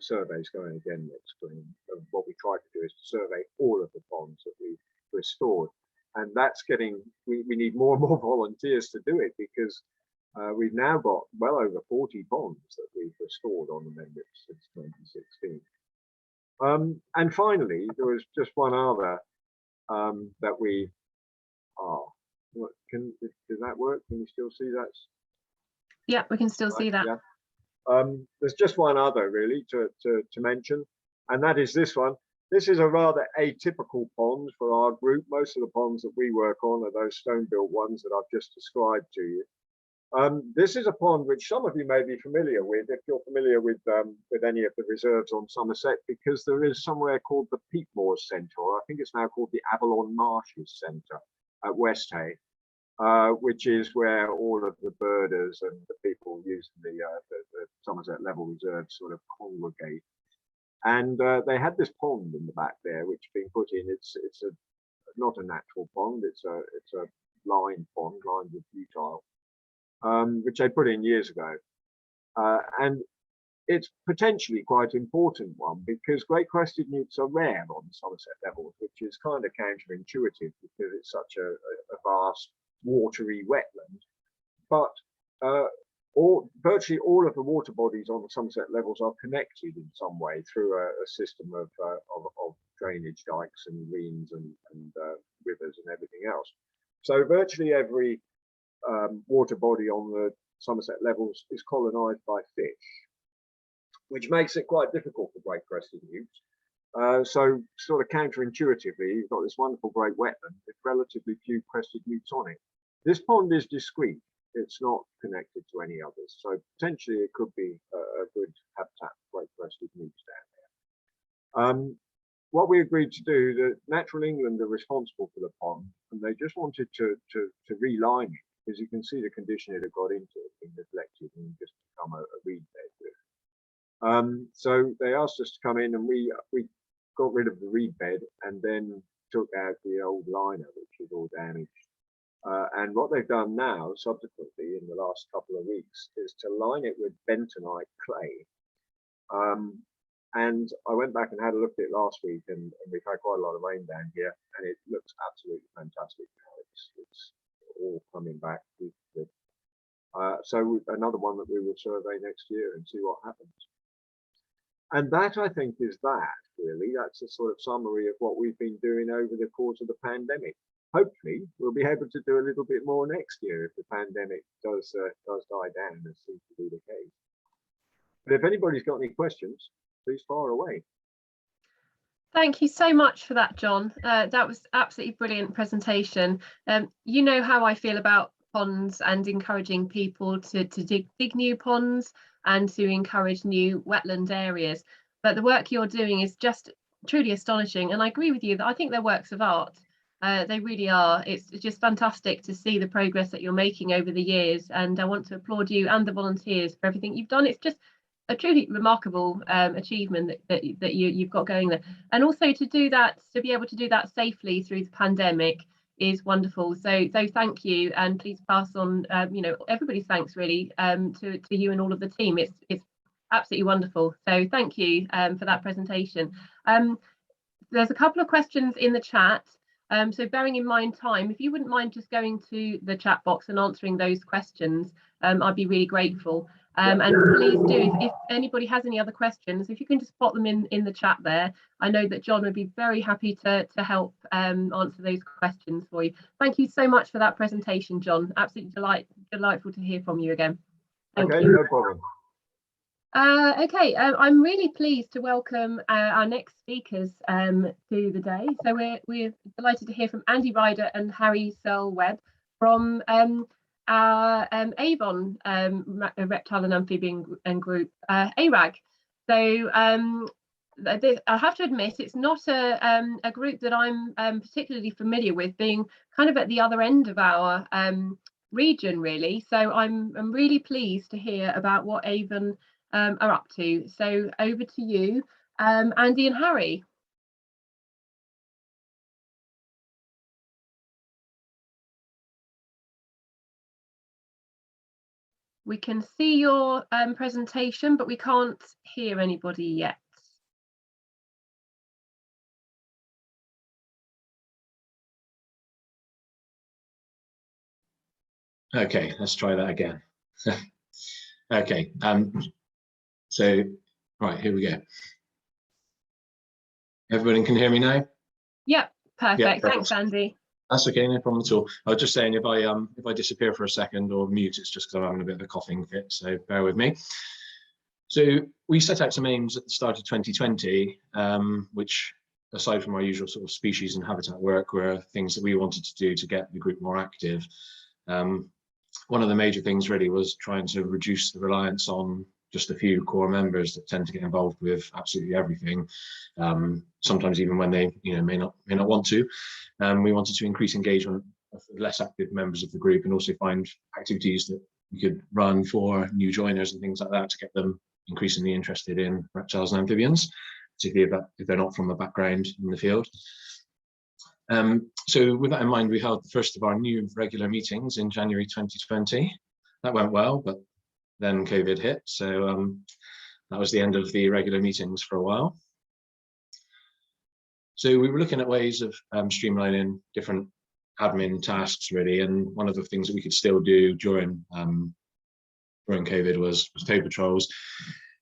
surveys going again next spring. And what we try to do is to survey all of the ponds that we've restored, and that's getting. We need more and more volunteers to do it, because we've now got well over 40 ponds that we've restored on the Mendip since 2016. And finally, there was just one other that we. Does that work? Can you still see that? Yeah, we can still see that. Yeah. There's just one other really to mention, and that is this one. This is a rather atypical pond for our group. Most of the ponds that we work on are those stone-built ones that I've just described to you. This is a pond which some of you may be familiar with if you're familiar with any of the reserves on Somerset, because there is somewhere called the Peatmoors Centre, or I think it's now called the Avalon Marshes Centre at Westhay, which is where all of the birders and the people using the Somerset level reserves sort of congregate. And they had this pond in the back there, which being put in. It's not a natural pond. It's a lined pond, lined with butyle, which they put in years ago. And it's potentially quite an important one, because great crested newts are rare on the Somerset levels, which is kind of counterintuitive because it's such a vast watery wetland. But virtually all of the water bodies on the Somerset levels are connected in some way through a system of drainage dikes and reams and rivers and everything else. So virtually every water body on the Somerset levels is colonised by fish, which makes it quite difficult for great crested newts. So sort of counterintuitively, you've got this wonderful great wetland with relatively few crested newts on it. This pond is discrete. It's not connected to any others. So potentially it could be a good habitat for great crested newts down there. What we agreed to do, the Natural England are responsible for the pond, and they just wanted to reline it, because you can see the condition it had got into, it being neglected and just become a reed bed. So they asked us to come in, and we got rid of the reed bed and then took out the old liner, which is all damaged. And what they've done now, subsequently, in the last couple of weeks, is to line it with bentonite clay. And I went back and had a look at it last week, and we've had quite a lot of rain down here, and it looks absolutely fantastic now. It's all coming back. So another one that we will survey next year and see what happens. And that, I think, is that really. That's a sort of summary of what we've been doing over the course of the pandemic. Hopefully, we'll be able to do a little bit more next year if the pandemic does die down, as seems to be the case. But if anybody's got any questions, please fire away. Thank you so much for that, John. That was absolutely brilliant presentation. You know how I feel about ponds and encouraging people to dig new ponds and to encourage new wetland areas. But the work you're doing is just truly astonishing. And I agree with you that I think they're works of art. They really are. It's just fantastic to see the progress that you're making over the years. And I want to applaud you and the volunteers for everything you've done. It's just a truly remarkable achievement that you've got going there. And also to do that, to be able to do that safely through the pandemic is wonderful. So thank you, and please pass on everybody's thanks really to you and all of the team. It's absolutely wonderful. So thank you for that presentation. There's a couple of questions in the chat. So bearing in mind time, if you wouldn't mind just going to the chat box and answering those questions, I'd be really grateful. And please do, if anybody has any other questions, if you can just pop them in the chat there. I know that John would be very happy to help answer those questions for you. Thank you so much for that presentation, John. Absolutely delightful to hear from you again. Thank you. No problem. Okay, I'm really pleased to welcome our next speakers to the day. So we're delighted to hear from Andy Ryder and Harry Searle-Webb from our Avon Reptile and Amphibian and Group, ARAG. So I have to admit, it's not a group that I'm particularly familiar with, being kind of at the other end of our region, really. So I'm really pleased to hear about what Avon are up to. So over to you, Andy and Harry. We can see your presentation, but we can't hear anybody yet. Okay, let's try that again. Okay, so right, here we go. Everybody can hear me now? Yep, perfect. Yeah, Thanks, Andy. That's okay, no problem at all. I was just saying, if I disappear for a second or mute, it's just because I'm having a bit of a coughing fit, so bear with me. So we set out some aims at the start of 2020, which, aside from our usual sort of species and habitat work, were things that we wanted to do to get the group more active. One of the major things really was trying to reduce the reliance on just a few core members that tend to get involved with absolutely everything, sometimes even when they may not want to. We wanted to increase engagement of less active members of the group, and also find activities that we could run for new joiners and things like that to get them increasingly interested in reptiles and amphibians, particularly if they're not from a background in the field. So with that in mind, we held the first of our new regular meetings in January 2020. That went well, but then COVID hit, so that was the end of the regular meetings for a while. So we were looking at ways of streamlining different admin tasks, really, and one of the things that we could still do during COVID was tow patrols.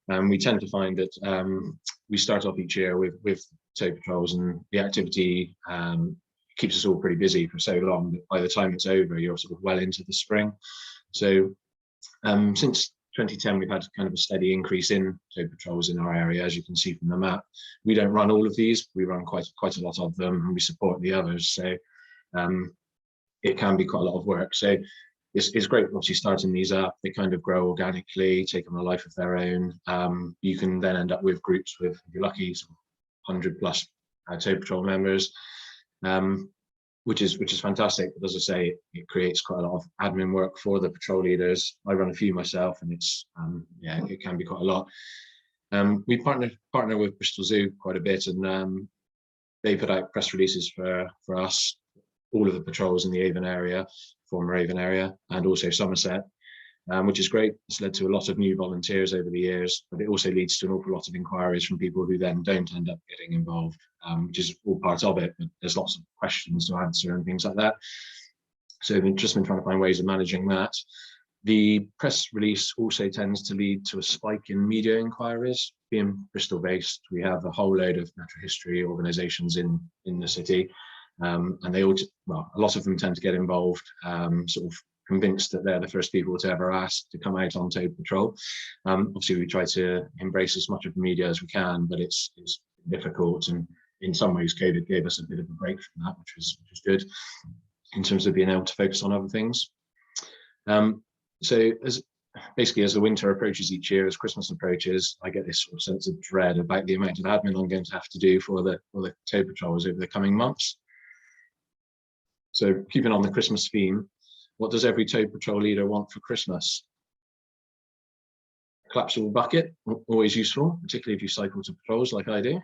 We tend to find that we start off each year with tow patrols, and the activity keeps us all pretty busy for so long that by the time it's over, you're sort of well into the spring. So since 2010, we've had kind of a steady increase in tow patrols in our area, as you can see from the map. We don't run all of these, we run quite a lot of them, and we support the others. So it can be quite a lot of work. So it's great obviously starting these up. They kind of grow organically, take on a life of their own. You can then end up with groups with, if you're lucky, 100 plus tow patrol members, which is fantastic. But as I say, it creates quite a lot of admin work for the patrol leaders. I run a few myself, and it's yeah, it can be quite a lot. We partner with Bristol Zoo quite a bit, and they put out press releases for us, all of the patrols in the Avon area, former Avon area, and also Somerset, which is great. It's led to a lot of new volunteers over the years, but it also leads to an awful lot of inquiries from people who then don't end up getting involved, which is all part of it, but there's lots of questions to answer and things like that. So we've just been trying to find ways of managing that. The press release also tends to lead to a spike in media inquiries. Being Bristol based, we have a whole load of natural history organisations in the city, and they all, well, a lot of them tend to get involved, sort of convinced that they're the first people to ever ask to come out on tow patrol. Obviously, we try to embrace as much of the media as we can, but it's difficult, and in some ways, COVID gave us a bit of a break from that, which was good in terms of being able to focus on other things. So as the winter approaches each year, as Christmas approaches, I get this sort of sense of dread about the amount of admin I'm going to have to do for the tow patrols over the coming months. So keeping on the Christmas theme, what does every tow patrol leader want for Christmas? A collapsible bucket, always useful, particularly if you cycle to patrols like I do.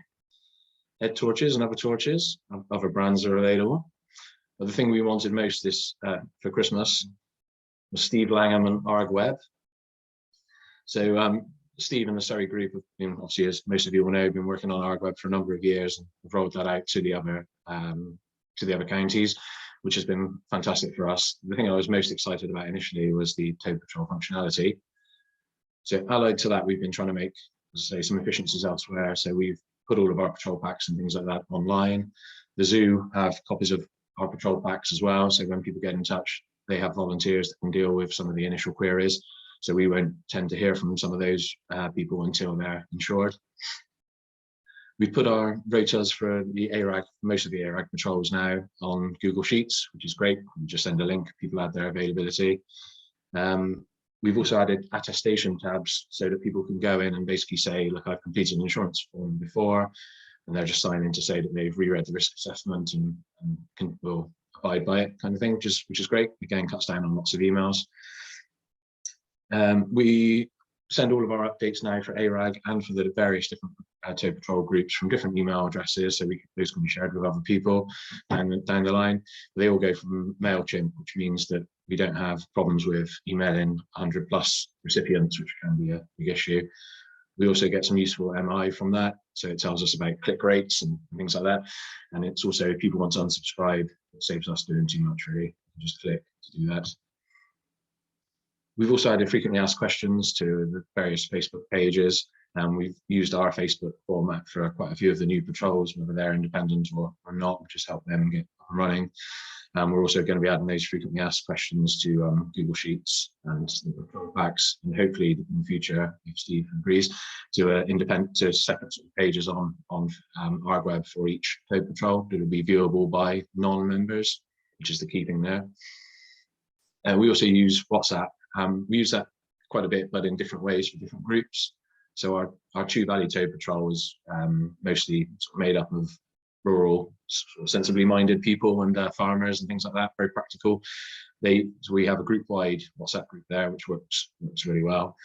Head torches and other torches, other brands are available. But the thing we wanted most for Christmas was Steve Langham and ARG Webb. So Steve and the Surrey group have been, obviously, as most of you will know, been working on ARG Webb for a number of years, and have rolled that out to the other the other counties, which has been fantastic for us. The thing I was most excited about initially was the tow patrol functionality. So allied to that, we've been trying to make, as I say, some efficiencies elsewhere. So we've put all of our patrol packs and things like that online. The zoo have copies of our patrol packs as well. So when people get in touch, they have volunteers that can deal with some of the initial queries. So we won't tend to hear from some of those people until they're insured. We've put our rotas for the ARAG, most of the ARAG patrols now on Google Sheets, which is great. You just send a link, people add their availability. We've also added attestation tabs so that people can go in and basically say, look, I've completed an insurance form before, and they're just signing to say that they've reread the risk assessment and will abide by it, kind of thing, which is great. Again, cuts down on lots of emails. We send all of our updates now for ARAG and for the various different tow patrol groups from different email addresses, so those can be shared with other people and down the line. They all go from MailChimp, which means that we don't have problems with emailing 100+ recipients, which can be a big issue. We also get some useful MI from that, so it tells us about click rates and things like that. And it's also, if people want to unsubscribe, it saves us doing too much, really. Just click to do that. We've also added frequently asked questions to the various Facebook pages, and we've used our Facebook format for quite a few of the new patrols, whether they're independent or not, which has helped them get up and running. We're also going to be adding those frequently asked questions to Google Sheets and the patrol packs, and hopefully in the future, if Steve agrees, to separate pages on ARG web for each tow patrol that will be viewable by non-members, which is the key thing there. We also use WhatsApp. We use that quite a bit, but in different ways for different groups. So our Chew Valley Tow Patrol is mostly sort of made up of rural, sort of sensibly minded people and farmers and things like that, very practical. So we have a group-wide WhatsApp group there, which works really well,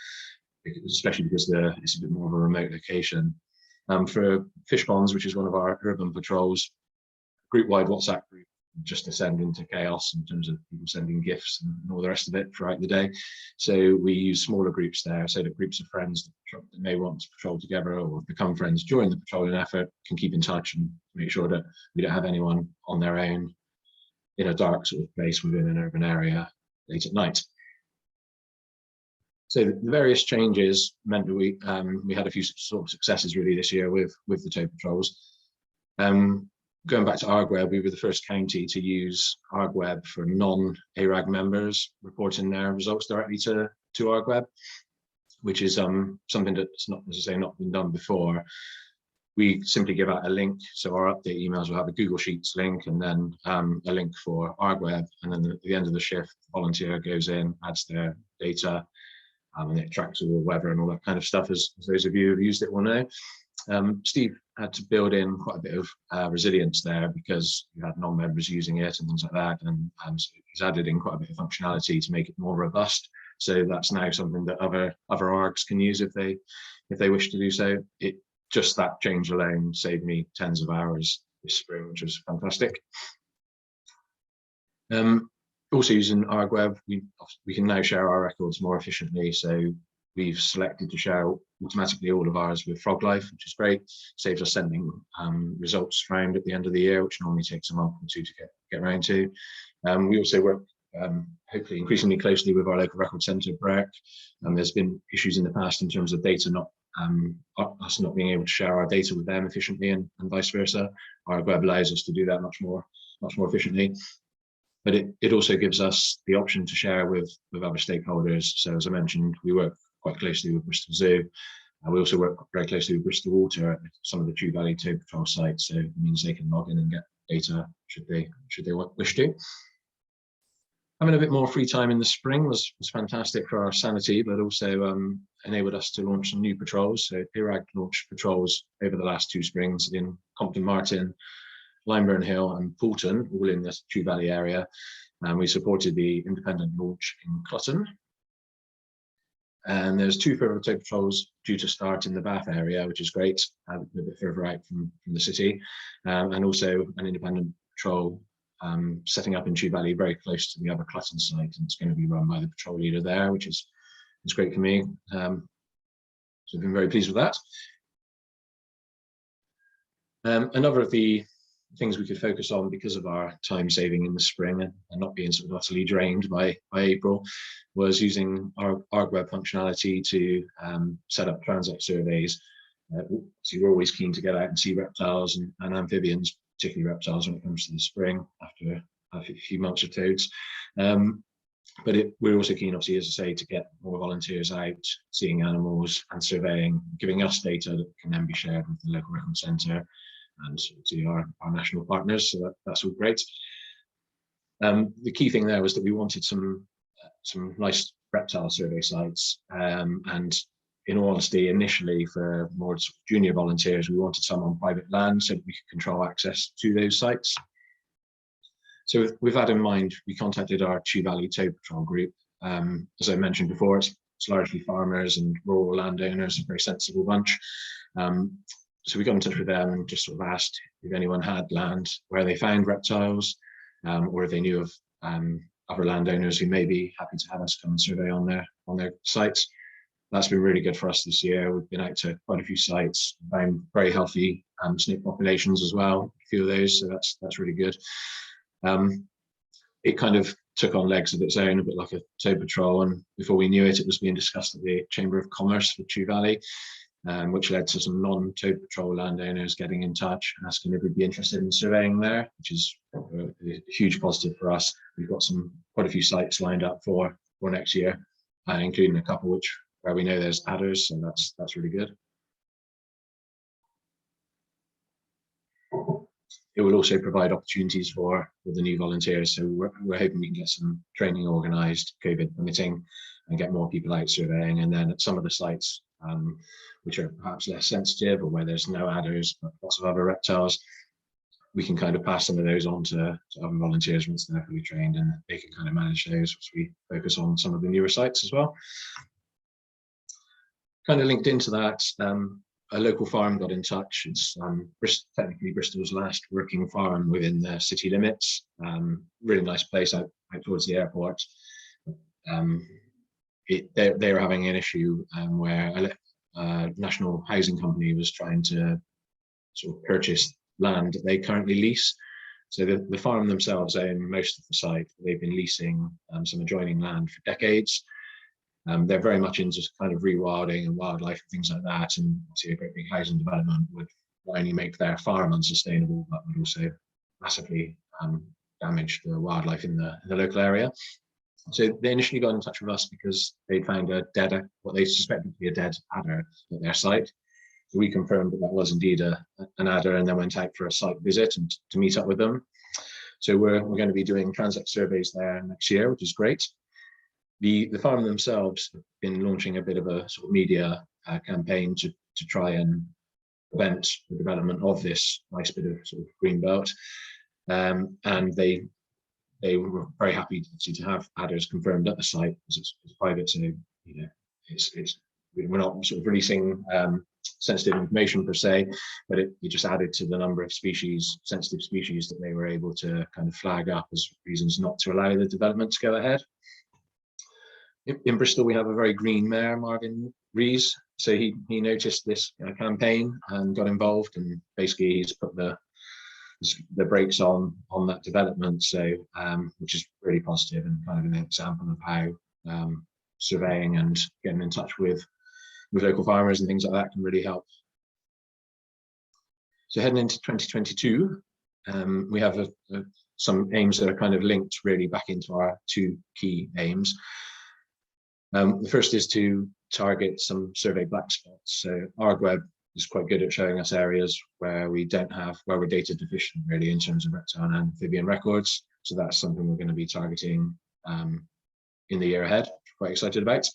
especially because it's a bit more of a remote location. For fish ponds, which is one of our urban patrols, group-wide WhatsApp group just descend into chaos in terms of people sending gifts and all the rest of it throughout the day. So we use smaller groups there, so that groups of friends that may want to patrol together or become friends during the patrolling effort can keep in touch and make sure that we don't have anyone on their own in a dark sort of place within an urban area late at night. So the various changes meant that we had a few sort of successes really this year with the tow patrols. Going back to ARG web, we were the first county to use ARG web for non-ARAG members reporting their results directly to ARG web, which is something that's not, as I say, not been done before. We simply give out a link, so our update emails will have a Google Sheets link and then a link for ARG web, and then at the end of the shift, the volunteer goes in, adds their data, and it tracks all the weather and all that kind of stuff, as those of you who've used it will know. Steve had to build in quite a bit of resilience there because you had non-members using it and things like that, and so he's added in quite a bit of functionality to make it more robust. So that's now something that other ARGs can use if they wish to do so. Just that change alone saved me tens of hours this spring, which was fantastic. Also using ARG web, we can now share our records more efficiently. So we've selected to share automatically all of ours with Frog Life, which is great. Saves us sending results around at the end of the year, which normally takes a month or two to get around to. We also work hopefully increasingly closely with our local record centre, BREC. There's been issues in the past in terms of data us not being able to share our data with them efficiently, and vice versa. Our web allows us to do that much more efficiently. But it also gives us the option to share with other stakeholders. So as I mentioned, we work quite closely with Bristol Zoo. We also work very closely with Bristol Water at some of the Chew Valley Tow Patrol sites. So it means they can log in and get data should they wish to. Having a bit more free time in the spring was fantastic for our sanity, but also enabled us to launch some new patrols. So ARAG launched patrols over the last 2 springs in Compton Martin, Limeburn Hill and Poulton, all in the Chew Valley area. And we supported the independent launch in Clutton. And there's 2 further tow patrols due to start in the Bath area, which is great, a bit further out from the city. And also an independent patrol setting up in Chew Valley, very close to the other Clutton site. And it's going to be run by the patrol leader there, which is great for me. So I've been very pleased with that. Another of the things we could focus on because of our time saving in the spring and not being sort of utterly drained by April was using our ARG web functionality to set up transect surveys. So we're always keen to get out and see reptiles and amphibians, particularly reptiles when it comes to the spring after a few months of toads. But we're also keen, obviously, as I say, to get more volunteers out, seeing animals and surveying, giving us data that can then be shared with the local record centre and to our national partners. So that's all great. The key thing there was that we wanted some nice reptile survey sites, and in all honesty, initially for more sort of junior volunteers, we wanted some on private land so that we could control access to those sites. So with that in mind, we contacted our Chew Valley Toad Patrol group. As I mentioned before, it's largely farmers and rural landowners, a very sensible bunch. So we got in touch with them and just sort of asked if anyone had land where they found reptiles, or if they knew of other landowners who may be happy to have us come and survey on their sites. That's been really good for us this year. We've been out to quite a few sites, found very healthy snake populations as well, a few of those, so that's really good. It kind of took on legs of its own, a bit like a toad patrol, and before we knew it, it was being discussed at the Chamber of Commerce for Chew Valley, which led to some non-toad patrol landowners getting in touch, asking if we'd be interested in surveying there, which is a huge positive for us. We've got quite a few sites lined up for next year, including a couple where we know there's adders, so that's really good. It will also provide opportunities for the new volunteers. So we're hoping we can get some training organised, COVID permitting, and get more people out surveying. And then at some of the sites, which are perhaps less sensitive or where there's no adders, but lots of other reptiles, we can kind of pass some of those on to other volunteers once they're fully trained, and they can kind of manage those as we focus on some of the newer sites as well. Kind of linked into that, a local farm got in touch. It's technically Bristol's last working farm within the city limits. Really nice place out towards the airport. They were having an issue where a national housing company was trying to sort of purchase land that they currently lease. So the farm themselves own most of the site. They've been leasing some adjoining land for decades. They're very much into kind of rewilding and wildlife and things like that, and obviously a great big housing development would not only make their farm unsustainable, but would also massively damage the wildlife in the local area. So they initially got in touch with us because they'd found what they suspected to be a dead adder at their site. So we confirmed that was indeed an adder, and then went out for a site visit and to meet up with them. So we're going to be doing transect surveys there next year, which is great. The farm themselves have been launching a bit of a sort of media campaign to try and prevent the development of this nice bit of sort of green belt, and they were very happy to have adders confirmed at the site because it's private, so we're not sort of releasing sensitive information per se, but it just added to the number of sensitive species that they were able to kind of flag up as reasons not to allow the development to go ahead. In Bristol, we have a very green mayor, Marvin Rees. So he noticed this campaign and got involved, and basically he's put the brakes on that development. So which is really positive and kind of an example of how surveying and getting in touch with local farmers and things like that can really help. So heading into 2022, we have some aims that are kind of linked really back into our two key aims. The first is to target some survey black spots. So ARGweb is quite good at showing us areas where we're data deficient really in terms of reptile and amphibian records. So that's something we're going to be targeting in the year ahead. Quite excited about.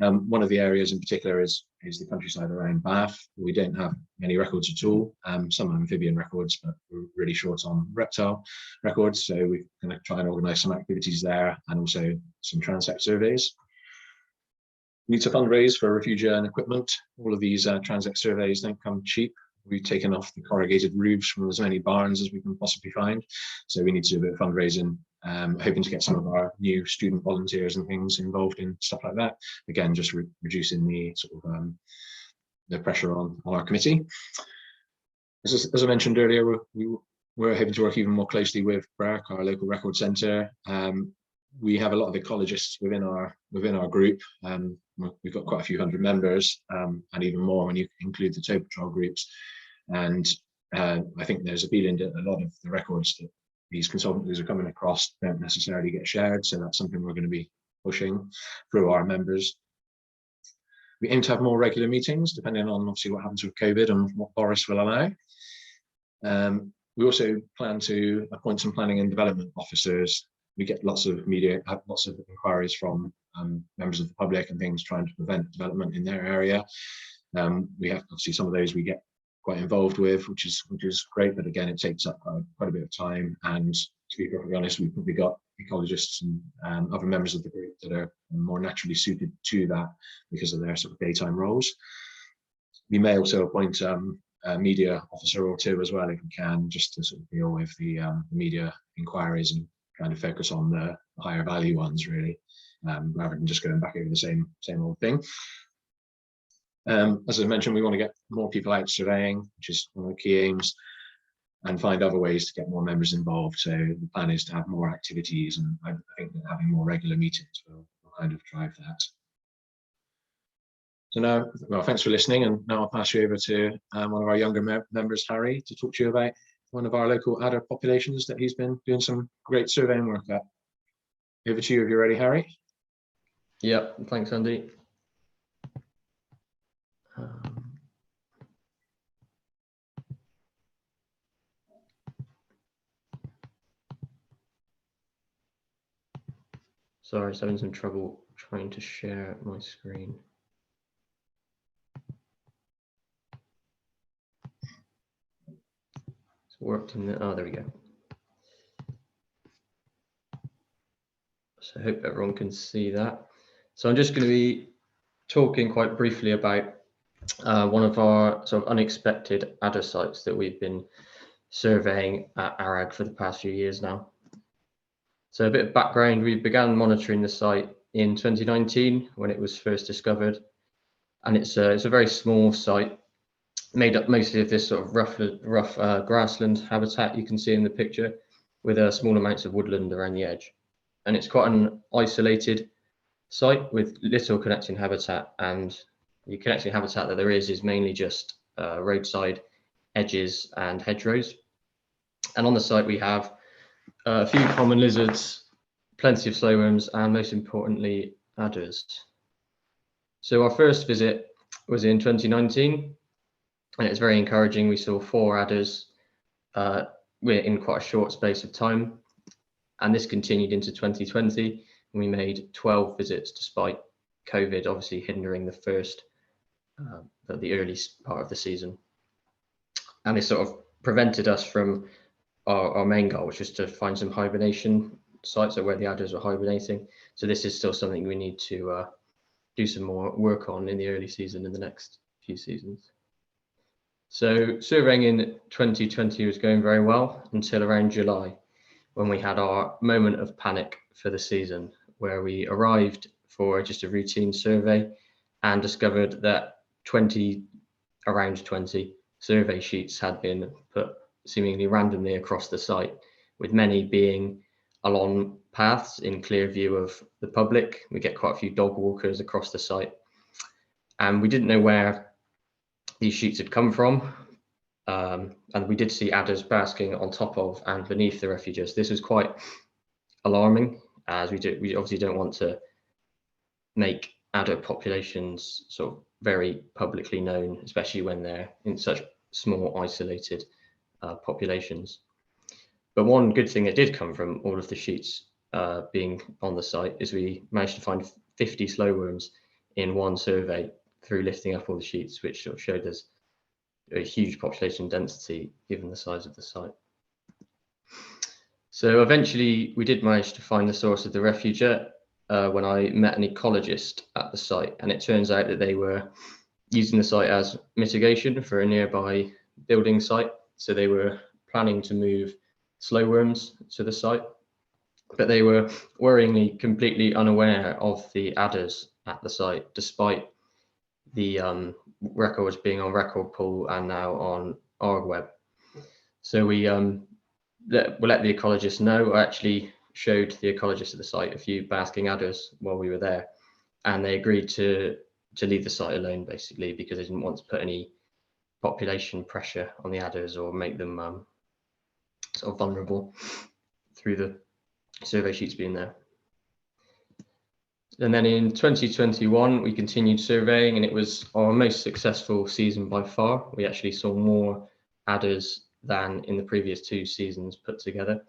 One of the areas in particular is the countryside around Bath. We don't have many records at all. Some amphibian records, but we're really short on reptile records. So we're going to try and organise some activities there, and also some transect surveys. We need to fundraise for refugia and equipment. All of these transect surveys don't come cheap. We've taken off the corrugated roofs from as many barns as we can possibly find. So we need to do a bit of fundraising, hoping to get some of our new student volunteers and things involved in stuff like that. Again, just reducing the sort of the pressure on our committee. As I mentioned earlier, we're hoping to work even more closely with CRAG, our local record centre. We have a lot of ecologists within our group. We've got quite a few hundred members, and even more when you include the tow patrol groups. And I think there's a feeling that a lot of the records that these consultants are coming across don't necessarily get shared. So that's something we're going to be pushing through our members. We aim to have more regular meetings, depending on obviously what happens with COVID and what Boris will allow. We also plan to appoint some planning and development officers. We get lots of inquiries from members of the public and things trying to prevent development in their area. We have obviously some of those we get quite involved with, which is great, but again, it takes up quite a bit of time. And to be perfectly honest, we've probably got ecologists and other members of the group that are more naturally suited to that because of their sort of daytime roles. We may also appoint a media officer or two as well, if we can, just to sort of deal with the media inquiries and kind of focus on the higher value ones, really, rather than just going back over the same old thing. As I mentioned, we want to get more people out surveying, which is one of the key aims, and find other ways to get more members involved. So the plan is to have more activities, and I think that having more regular meetings will kind of drive that. So now, well, thanks for listening, and now I'll pass you over to one of our younger members, Harry, to talk to you about one of our local adder populations that he's been doing some great surveying work at. Over to you if you're ready, Harry. Yeah, thanks, Andy. Sorry, I was having some trouble trying to share my screen. It's worked in the, oh, there we go. So I hope everyone can see that. So I'm just going to be talking quite briefly about one of our sort of unexpected adder sites that we've been surveying at ARAG for the past few years now. So a bit of background, we began monitoring the site in 2019 when it was first discovered, and it's a very small site made up mostly of this sort of rough grassland habitat you can see in the picture, with small amounts of woodland around the edge. And it's quite an isolated site with little connecting habitat, and the connecting habitat that there is mainly just roadside edges and hedgerows. And on the site we have a few common lizards, plenty of slowworms, and most importantly, adders. So our first visit was in 2019, and it was very encouraging. We saw 4 adders in quite a short space of time, and this continued into 2020, and we made 12 visits despite COVID obviously hindering the first, the early part of the season. And this sort of prevented us from our main goal, which was to find some hibernation sites where the adders were hibernating. So this is still something we need to do some more work on in the early season in the next few seasons. So surveying in 2020 was going very well until around July, when we had our moment of panic for the season, where we arrived for just a routine survey and discovered that around 20 survey sheets had been put seemingly randomly across the site, with many being along paths in clear view of the public. We get quite a few dog walkers across the site, and we didn't know where these sheets had come from. And we did see adders basking on top of and beneath the refuges. This was quite alarming, as we obviously don't want to make adder populations sort of very publicly known, especially when they're in such small isolated populations. But one good thing that did come from all of the sheets being on the site is we managed to find 50 slowworms in one survey through lifting up all the sheets, which sort of showed us a huge population density given the size of the site. So eventually we did manage to find the source of the refuge when I met an ecologist at the site, and it turns out that they were using the site as mitigation for a nearby building site. So they were planning to move slowworms to the site, but they were worryingly completely unaware of the adders at the site, despite the records being on Record Pool and now on ARG Web. So we we'll let the ecologists know. I actually showed the ecologists at the site a few basking adders while we were there, and they agreed to leave the site alone, basically, because they didn't want to put any population pressure on the adders or make them sort of vulnerable through the survey sheets being there. And then in 2021, we continued surveying, and it was our most successful season by far. We actually saw more adders than in the previous 2 seasons put together.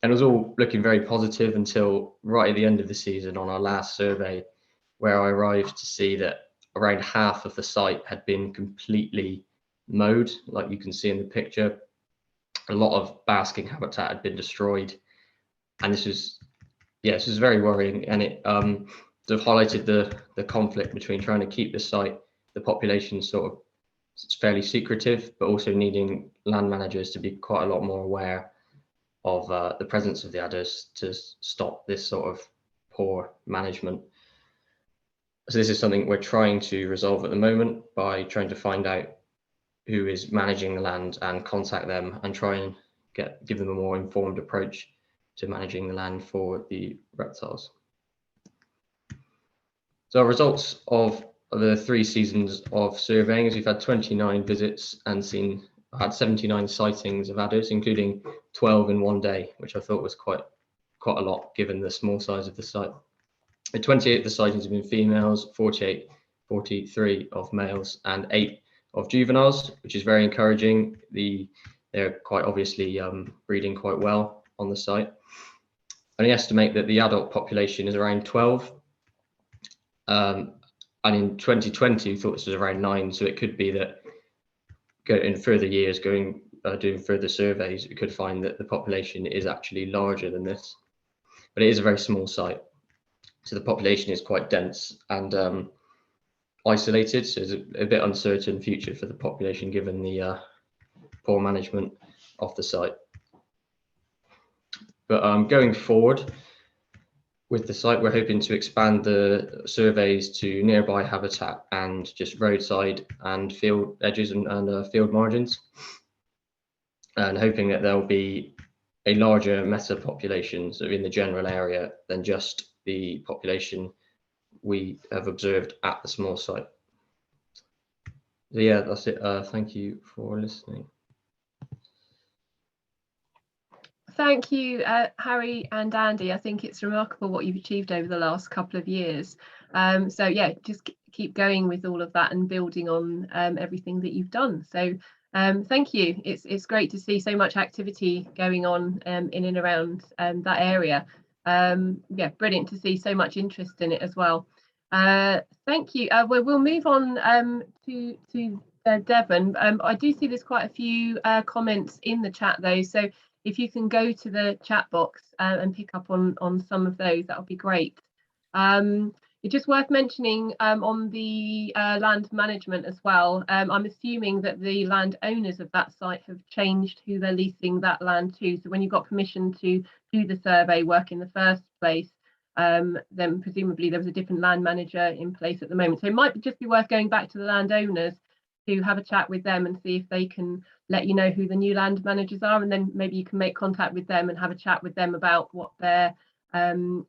And it was all looking very positive until right at the end of the season on our last survey, where I arrived to see that around half of the site had been completely mowed, like you can see in the picture. A lot of basking habitat had been destroyed. And this was very worrying, and it sort of highlighted the conflict between trying to keep the site, the population sort of fairly secretive, but also needing land managers to be quite a lot more aware of the presence of the adders to stop this sort of poor management. So this is something we're trying to resolve at the moment by trying to find out who is managing the land and contact them and try and give them a more informed approach to managing the land for the reptiles. So our results of the 3 seasons of surveying is we've had 29 visits and had 79 sightings of adders, including 12 in one day, which I thought was quite a lot given the small size of the site. 28 of the sightings have been females, 43 of males, and 8 of juveniles, which is very encouraging. They're quite obviously breeding quite well on the site. And we estimate that the adult population is around 12. And in 2020, we thought this was around 9. So it could be that in further years, doing further surveys, we could find that the population is actually larger than this. But it is a very small site. So the population is quite dense and isolated. So it's a bit uncertain future for the population given the poor management of the site. But going forward with the site, we're hoping to expand the surveys to nearby habitat and just roadside and field edges and field margins, and hoping that there'll be a larger meta population sort of in the general area than just the population we have observed at the small site. So yeah, that's it. Thank you for listening. Thank you, Harry and Andy. I think it's remarkable what you've achieved over the last couple of years. So yeah, just keep going with all of that and building on everything that you've done. So thank you. It's great to see so much activity going on in and around that area. Yeah, brilliant to see so much interest in it as well. Thank you. We'll move on to Devon. I do see there's quite a few comments in the chat though, so if you can go to the chat box and pick up on some of those, that would be great. It's just worth mentioning on the land management as well. I'm assuming that the landowners of that site have changed who they're leasing that land to. So when you got permission to do the survey work in the first place, then presumably there was a different land manager in place at the moment. So it might just be worth going back to the landowners to have a chat with them and see if they can let you know who the new land managers are, and then maybe you can make contact with them and have a chat with them about what they're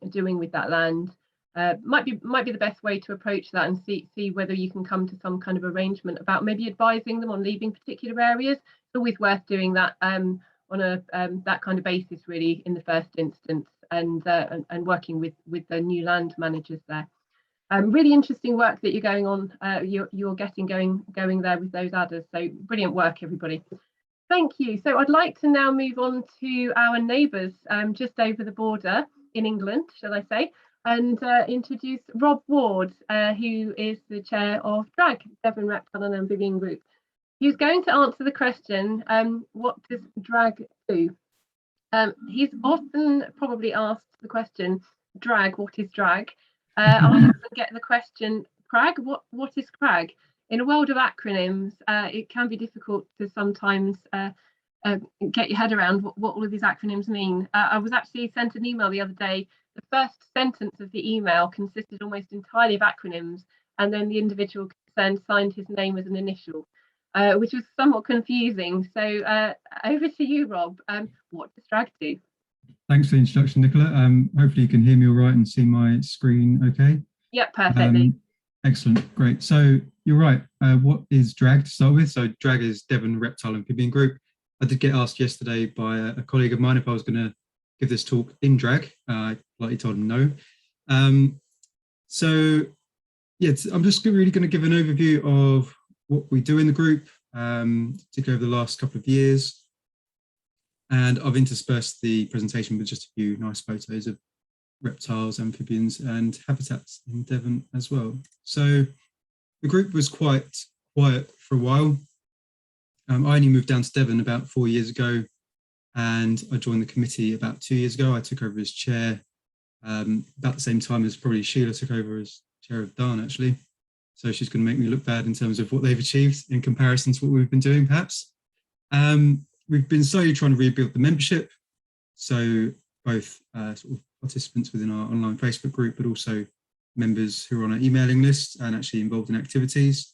doing with that land. Might be the best way to approach that and see whether you can come to some kind of arrangement about maybe advising them on leaving particular areas. It's always worth doing that on a that kind of basis really in the first instance, and working with the new land managers there. Really interesting work that you're going on. You're getting going there with those adders. So brilliant work, everybody. Thank you. So I'd like to now move on to our neighbours just over the border in England, shall I say, and introduce Rob Ward, who is the chair of DRAG, Devon Reptile and Amphibian Group. He's going to answer the question, what does DRAG do? He's often probably asked the question, drag, what is drag? I often get the question, CRAG, what is CRAG? In a world of acronyms, it can be difficult to sometimes get your head around what all of these acronyms mean. I was actually sent an email the other day. The first sentence of the email consisted almost entirely of acronyms, and then the individual concerned signed his name as an initial. which was somewhat confusing. So over to you, Rob. What does STRAG do? Thanks for the introduction, Nicola. Hopefully you can hear me all right and see my screen okay. Yep, perfectly. Excellent, great. So you're right. What is DRAG to start with? So DRAG is Devon Reptile Amphibian Group. I did get asked yesterday by a colleague of mine if I was going to give this talk in drag. I politely told him no. So yeah, I'm just really going to give an overview of what we do in the group, particularly over the last couple of years. And I've interspersed the presentation with just a few nice photos of reptiles, amphibians and habitats in Devon as well. So the group was quite quiet for a while. I only moved down to Devon about 4 years ago, and I joined the committee about 2 years ago. I took over as chair about the same time as probably Sheila took over as chair of DARN, actually. So she's going to make me look bad in terms of what they've achieved in comparison to what we've been doing, perhaps. We've been slowly trying to rebuild the membership. So both sort of participants within our online Facebook group, but also members who are on our emailing list and actually involved in activities.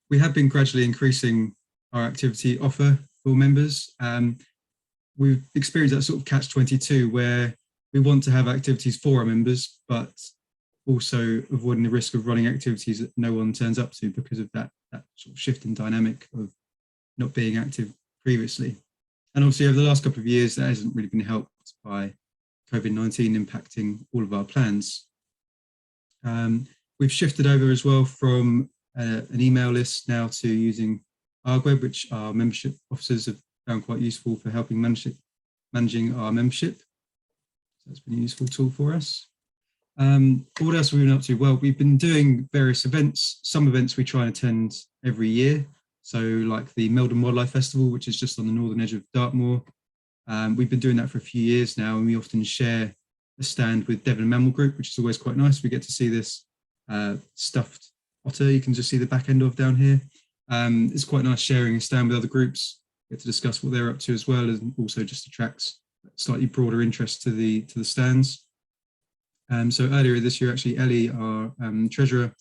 We have been gradually increasing our activity offer for members. We've experienced that sort of catch-22 where we want to have activities for our members, but also avoiding the risk of running activities that no one turns up to because of that sort of shift in dynamic of not being active previously. And obviously over the last couple of years, that hasn't really been helped by COVID-19 impacting all of our plans. We've shifted over as well from an email list now to using ARG Web, which our membership officers have found quite useful for helping managing our membership. So that's been a useful tool for us. What else have we been up to? Well, we've been doing various events. Some events we try and attend every year. So like the Meldon Wildlife Festival, which is just on the northern edge of Dartmoor. We've been doing that for a few years now, and we often share a stand with Devon Mammal Group, which is always quite nice. We get to see this stuffed otter you can just see the back end of down here. It's quite nice sharing a stand with other groups, get to discuss what they're up to as well, and also just attracts slightly broader interest to the stands. So earlier this year, actually, Ellie, our treasurer,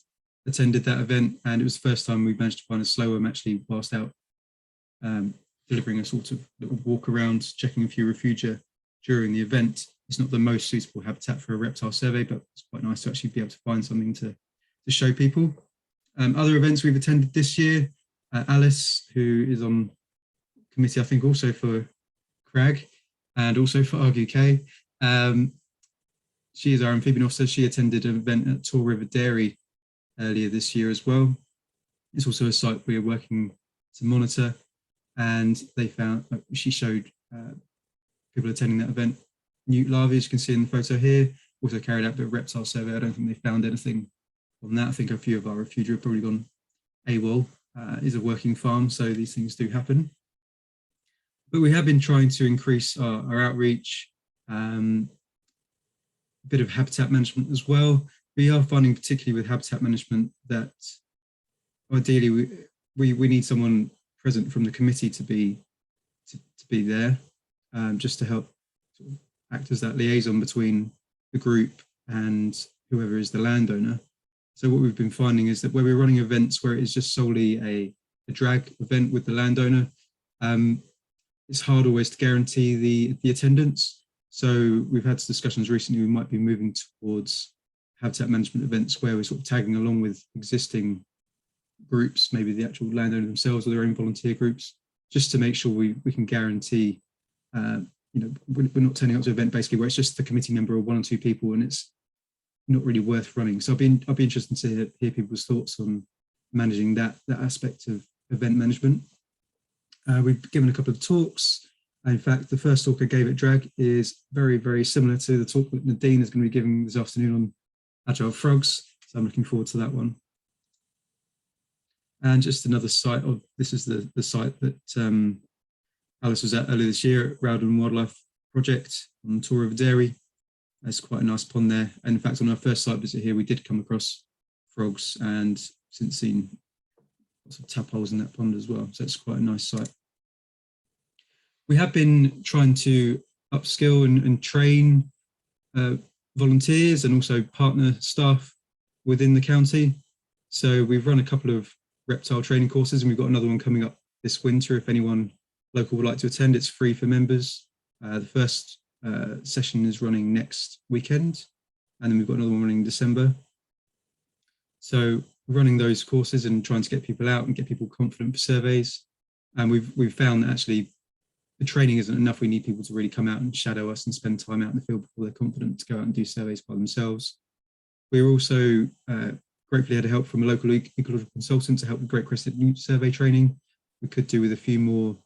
attended that event, and it was the first time we managed to find a slowworm actually whilst out delivering a sort of little walk around, checking a few refugia during the event. It's not the most suitable habitat for a reptile survey, but it's quite nice to actually be able to find something to show people. Other events we've attended this year, Alice, who is on committee, I think also for CRAG and also for ARG UK. She is our amphibian officer. She attended an event at Tor River Dairy earlier this year as well. It's also a site we're working to monitor, and they found, she showed people attending that event newt larvae, as you can see in the photo here. Also carried out a bit of reptile survey. I don't think they found anything on that. I think a few of our refugia have probably gone AWOL. Is a working farm, so these things do happen. But we have been trying to increase our outreach, a bit of habitat management as well. We are finding, particularly with habitat management, that ideally we need someone present from the committee to be there, just to help sort of act as that liaison between the group and whoever is the landowner. So what we've been finding is that where we're running events where it is just solely a drag event with the landowner, it's hard always to guarantee the attendance. So we've had discussions recently, we might be moving towards habitat management events where we're sort of tagging along with existing groups, maybe the actual landowner themselves or their own volunteer groups, just to make sure we can guarantee, we're not turning up to an event basically where it's just the committee member or one or two people and it's not really worth running. So I'll be interested to hear people's thoughts on managing that aspect of event management. We've given a couple of talks. In fact, the first talk I gave at DRAG is very, very similar to the talk that Nadine is going to be giving this afternoon on agile frogs. So I'm looking forward to that one. And just another site of, this is the site that Alice was at earlier this year at Rowden Wildlife Project on Tor River Dairy. There's quite a nice pond there. And in fact, on our first site visit here, we did come across frogs and since seen lots of tadpoles in that pond as well. So it's quite a nice site. We have been trying to upskill and train volunteers and also partner staff within the county. So we've run a couple of reptile training courses, and we've got another one coming up this winter. If anyone local would like to attend, it's free for members. The first session is running next weekend, and then we've got another one running in December. So we're running those courses and trying to get people out and get people confident for surveys. And we've found that actually the training isn't enough. We need people to really come out and shadow us and spend time out in the field before they're confident to go out and do surveys by themselves. We're also gratefully had help from a local ecological consultant to help with Great Crested Newt survey training. We could do with a few more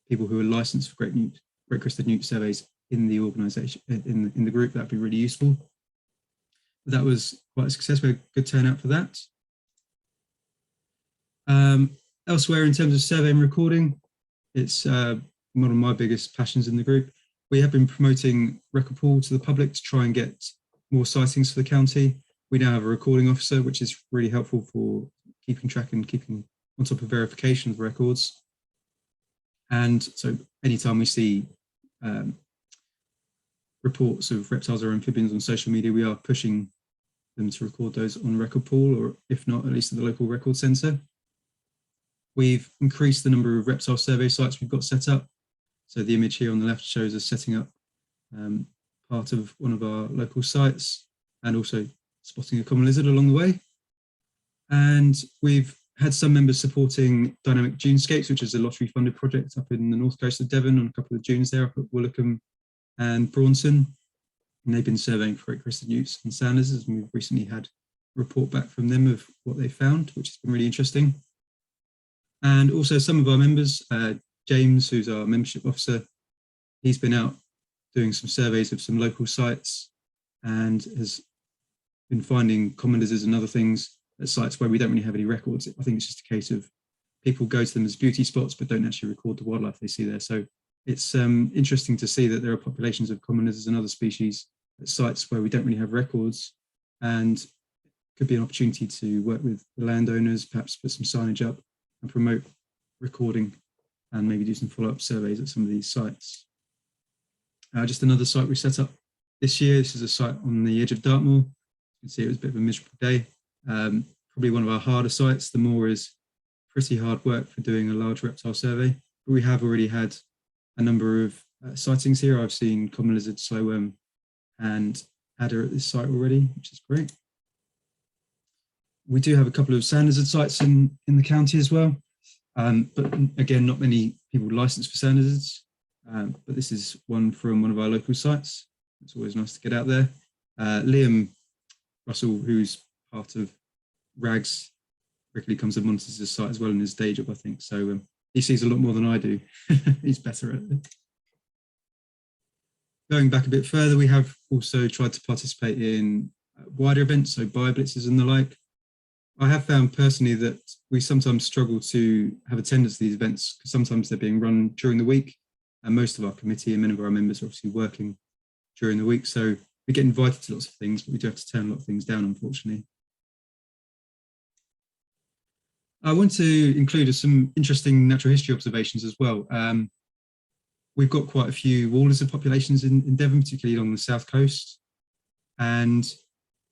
people who are licensed for Great Crested Newt surveys in the organisation, in the group. That'd be really useful. But that was quite a success. We had a good turnout for that. Elsewhere, in terms of survey and recording, it's one of my biggest passions in the group. We have been promoting Record Pool to the public to try and get more sightings for the county. We now have a recording officer, which is really helpful for keeping track and keeping on top of verification of records. And so anytime we see reports of reptiles or amphibians on social media, we are pushing them to record those on Record Pool, or if not, at least at the local record centre. We've increased the number of reptile survey sites we've got set up. So the image here on the left shows us setting up part of one of our local sites and also spotting a common lizard along the way. And we've had some members supporting Dynamic Dunescapes, which is a lottery funded project up in the north coast of Devon on a couple of dunes there up at Woolacombe and Braunton. And they've been surveying for Great Crested Newts and sand lizards, and we've recently had a report back from them of what they found, which has been really interesting. And also some of our members, James, who's our membership officer, he's been out doing some surveys of some local sites and has been finding common lizards and other things at sites where we don't really have any records. I think it's just a case of people go to them as beauty spots but don't actually record the wildlife they see there. So it's interesting to see that there are populations of common lizards and other species at sites where we don't really have records, and it could be an opportunity to work with the landowners, perhaps put some signage up and promote recording and maybe do some follow-up surveys at some of these sites. Just another site we set up this year. This is a site on the edge of Dartmoor. You can see it was a bit of a miserable day. Probably one of our harder sites. The moor is pretty hard work for doing a large reptile survey, but we have already had a number of sightings here. I've seen common lizard, slowworm and adder at this site already, which is great. We do have a couple of sand lizard sites in the county as well, but again, not many people licensed for sand lizards, but this is one from one of our local sites. It's always nice to get out there. Liam Russell, who's part of RAGs, regularly comes and monitors the site as well in his day job, I think. So he sees a lot more than I do. He's better at it. Going back a bit further, we have also tried to participate in wider events, so bio-blitzes and the like. I have found personally that we sometimes struggle to have attendance at these events because sometimes they're being run during the week, and most of our committee and many of our members are obviously working during the week. So we get invited to lots of things, but we do have to turn a lot of things down, unfortunately. I want to include some interesting natural history observations as well. We've got quite a few wall lizard populations in Devon, particularly along the south coast. And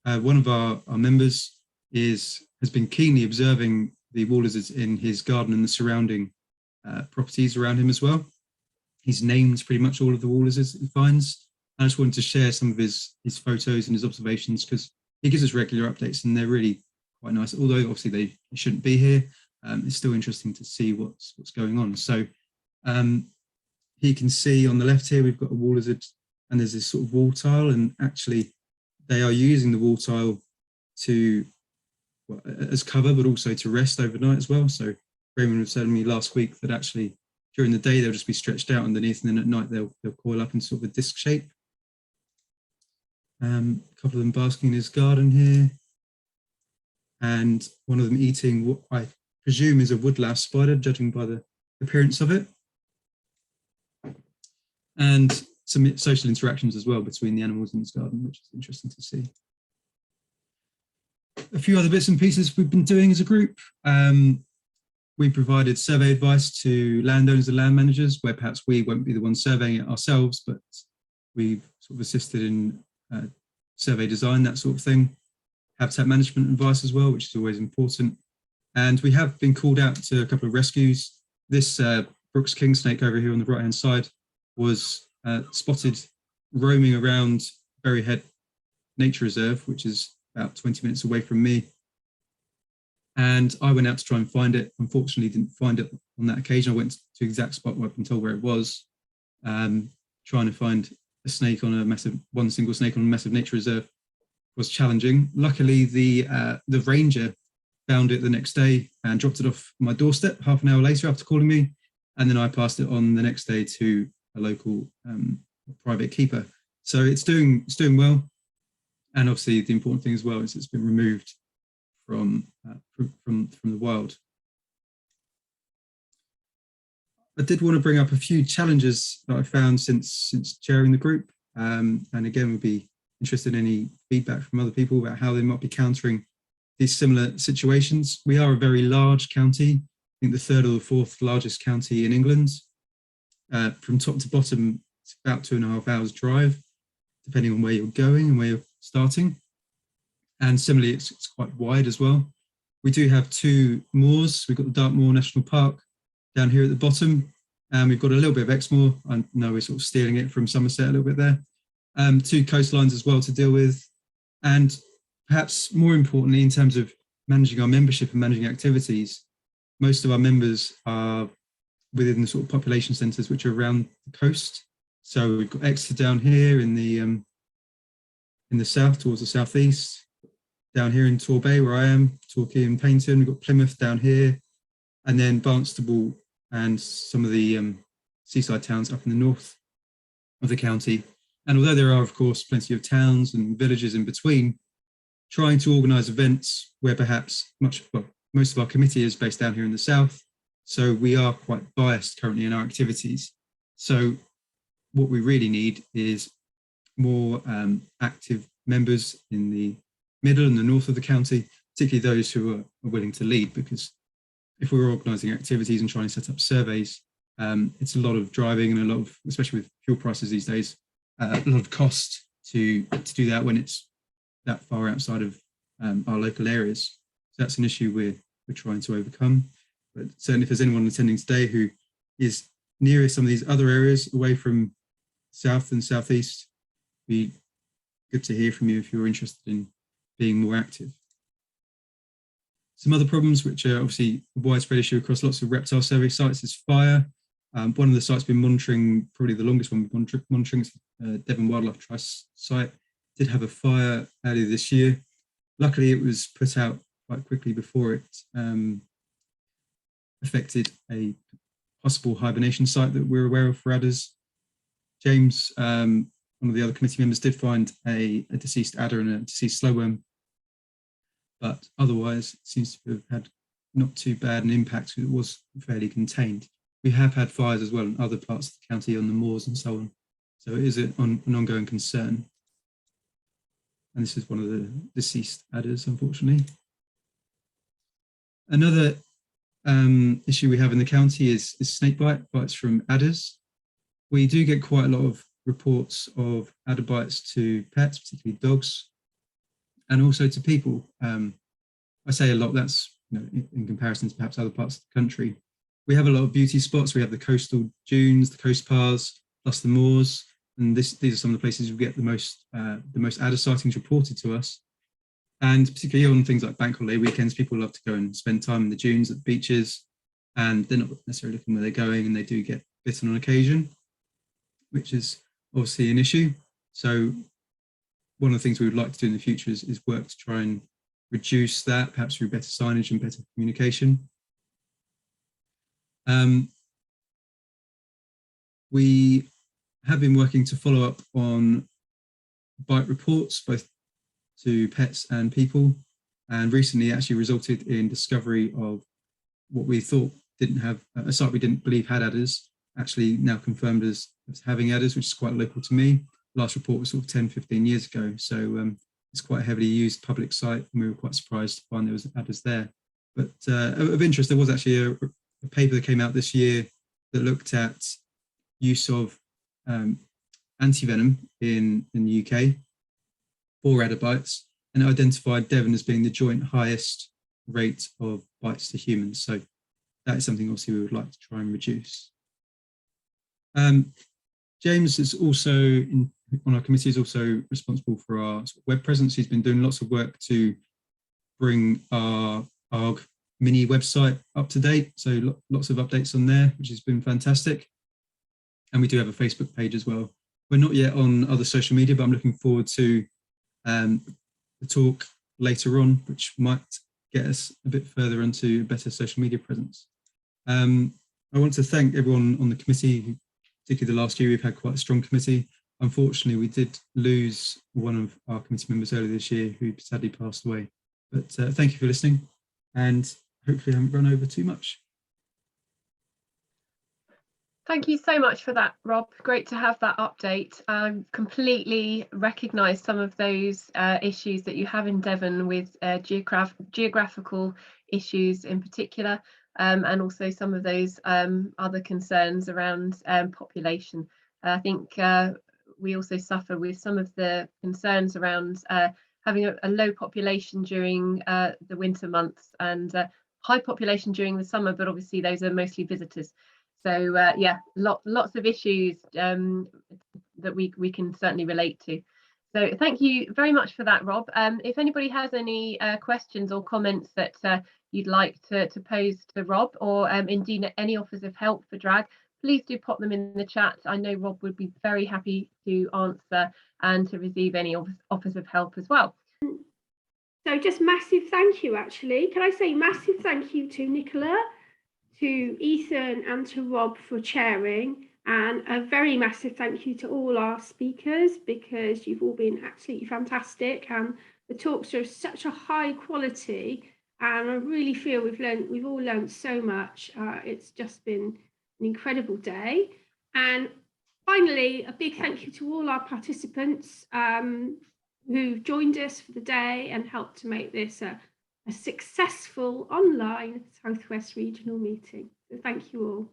one of our members has been keenly observing the wall lizards in his garden and the surrounding properties around him as well. He's named pretty much all of the wall lizards that he finds. I just wanted to share some of his photos and his observations because he gives us regular updates and they're really quite nice. Although obviously they shouldn't be here, it's still interesting to see what's going on. So you can see on the left here, we've got a wall lizard and there's this sort of wall tile, and actually they are using the wall tile to, well, as cover, but also to rest overnight as well. So Raymond was telling me last week that actually during the day they'll just be stretched out underneath, and then at night they'll coil up in sort of a disc shape. A couple of them basking in his garden here, and one of them eating what I presume is a woodlouse spider, judging by the appearance of it. And some social interactions as well between the animals in his garden, which is interesting to see. A few other bits and pieces we've been doing as a group. We provided survey advice to landowners and land managers, where perhaps we won't be the ones surveying it ourselves, but we've sort of assisted in survey design, that sort of thing. Habitat management advice as well, which is always important. And we have been called out to a couple of rescues. This Brooks king snake over here on the right-hand side was spotted roaming around Bury Head Nature Reserve, which is about 20 minutes away from me. And I went out to try and find it. Unfortunately, didn't find it on that occasion. I went to the exact spot where I've been told where it was, trying to find a snake on a massive, one single snake on a massive nature reserve was challenging. Luckily, the ranger found it the next day and dropped it off my doorstep half an hour later after calling me. And then I passed it on the next day to a local private keeper. So it's doing well. And obviously the important thing as well is it's been removed from the wild. I did want to bring up a few challenges that I found since chairing the group. And again, we'd be interested in any feedback from other people about how they might be countering these similar situations. We are a very large county, I think the third or the fourth largest county in England. From top to bottom, it's about 2.5 hours drive, depending on where you're going and where you're starting. And similarly, it's quite wide as well. We do have 2 moors. We've got the Dartmoor National Park down here at the bottom, and we've got a little bit of Exmoor. I know we're sort of stealing it from Somerset a little bit there. 2 coastlines as well to deal with. And perhaps more importantly, in terms of managing our membership and managing activities, most of our members are within the sort of population centres which are around the coast. So we've got Exeter down here in the south, towards the southeast. Down here in Torbay, where I am, Torquay and Paignton, we've got Plymouth down here, and then Barnstable and some of the seaside towns up in the north of the county. And although there are, of course, plenty of towns and villages in between, trying to organise events where perhaps most of our committee is based down here in the south, so we are quite biased currently in our activities. So what we really need is more active members in the middle and the north of the county, particularly those who are willing to lead, because if we're organising activities and trying to set up surveys, it's a lot of driving and a lot of, especially with fuel prices these days, a lot of cost to do that when it's that far outside of our local areas. So that's an issue we're trying to overcome. But certainly if there's anyone attending today who is near some of these other areas away from south and southeast, it'd be good to hear from you if you're interested in being more active. Some other problems which are obviously a widespread issue across lots of reptile survey sites is fire. One of the sites we've been monitoring, probably the longest one we've been monitoring, is Devon Wildlife Trust site, did have a fire earlier this year. Luckily, it was put out quite quickly before it affected a possible hibernation site that we're aware of for adders. James, one of the other committee members, did find a deceased adder and a deceased slowworm, but otherwise it seems to have had not too bad an impact. It was fairly contained. We have had fires as well in other parts of the county on the moors and so on, so it is an ongoing concern. And this is one of the deceased adders, unfortunately. Another issue we have in the county is snake bites from adders. We do get quite a lot of reports of adder bites to pets, particularly dogs, and also to people. I say a lot, that's in comparison to perhaps other parts of the country. We have a lot of beauty spots. We have the coastal dunes, the coast paths, plus the moors, and these are some of the places we get the most adder sightings reported to us. And particularly on things like bank holiday weekends, people love to go and spend time in the dunes at the beaches, and they're not necessarily looking where they're going, and they do get bitten on occasion, which is obviously an issue. So one of the things we would like to do in the future is work to try and reduce that, perhaps through better signage and better communication. We have been working to follow up on bite reports, both to pets and people, and recently actually resulted in discovery of what we thought didn't have, a site we didn't believe had adders, actually now confirmed as having adders, which is quite local to me. Last report was sort of 10, 15 years ago. So it's quite a heavily used public site, and we were quite surprised to find there was adders there. But of interest, there was actually a paper that came out this year that looked at use of antivenom in the UK for adder bites, and identified Devon as being the joint highest rate of bites to humans. So that is something obviously we would like to try and reduce. James is also on our committee, is also responsible for our web presence. He's been doing lots of work to bring our ARG mini website up to date. So lots of updates on there, which has been fantastic. And we do have a Facebook page as well. We're not yet on other social media, but I'm looking forward to the talk later on, which might get us a bit further into a better social media presence. I want to thank everyone on the committee. Particularly the last year, we've had quite a strong committee. Unfortunately, we did lose one of our committee members earlier this year who sadly passed away. But thank you for listening, and hopefully I haven't run over too much. Thank you so much for that, Rob. Great to have that update. Completely recognise some of those issues that you have in Devon with geographical issues in particular, and also some of those other concerns around population. I think we also suffer with some of the concerns around having a low population during the winter months and high population during the summer, but obviously those are mostly visitors. So yeah, lots of issues that we can certainly relate to. So thank you very much for that, Rob. If anybody has any questions or comments that you'd like to pose to Rob, or indeed any offers of help for drag, please do pop them in the chat. I know Rob would be very happy to answer and to receive any offers of help as well. So just massive thank you, actually. Can I say massive thank you to Nicola, to Ethan and to Rob for chairing, and a very massive thank you to all our speakers, because you've all been absolutely fantastic and the talks are of such a high quality, and I really feel we've all learned so much. It's just been an incredible day. And finally, a big thank you to all our participants who've joined us for the day and helped to make this a successful online South West Regional meeting. So thank you all.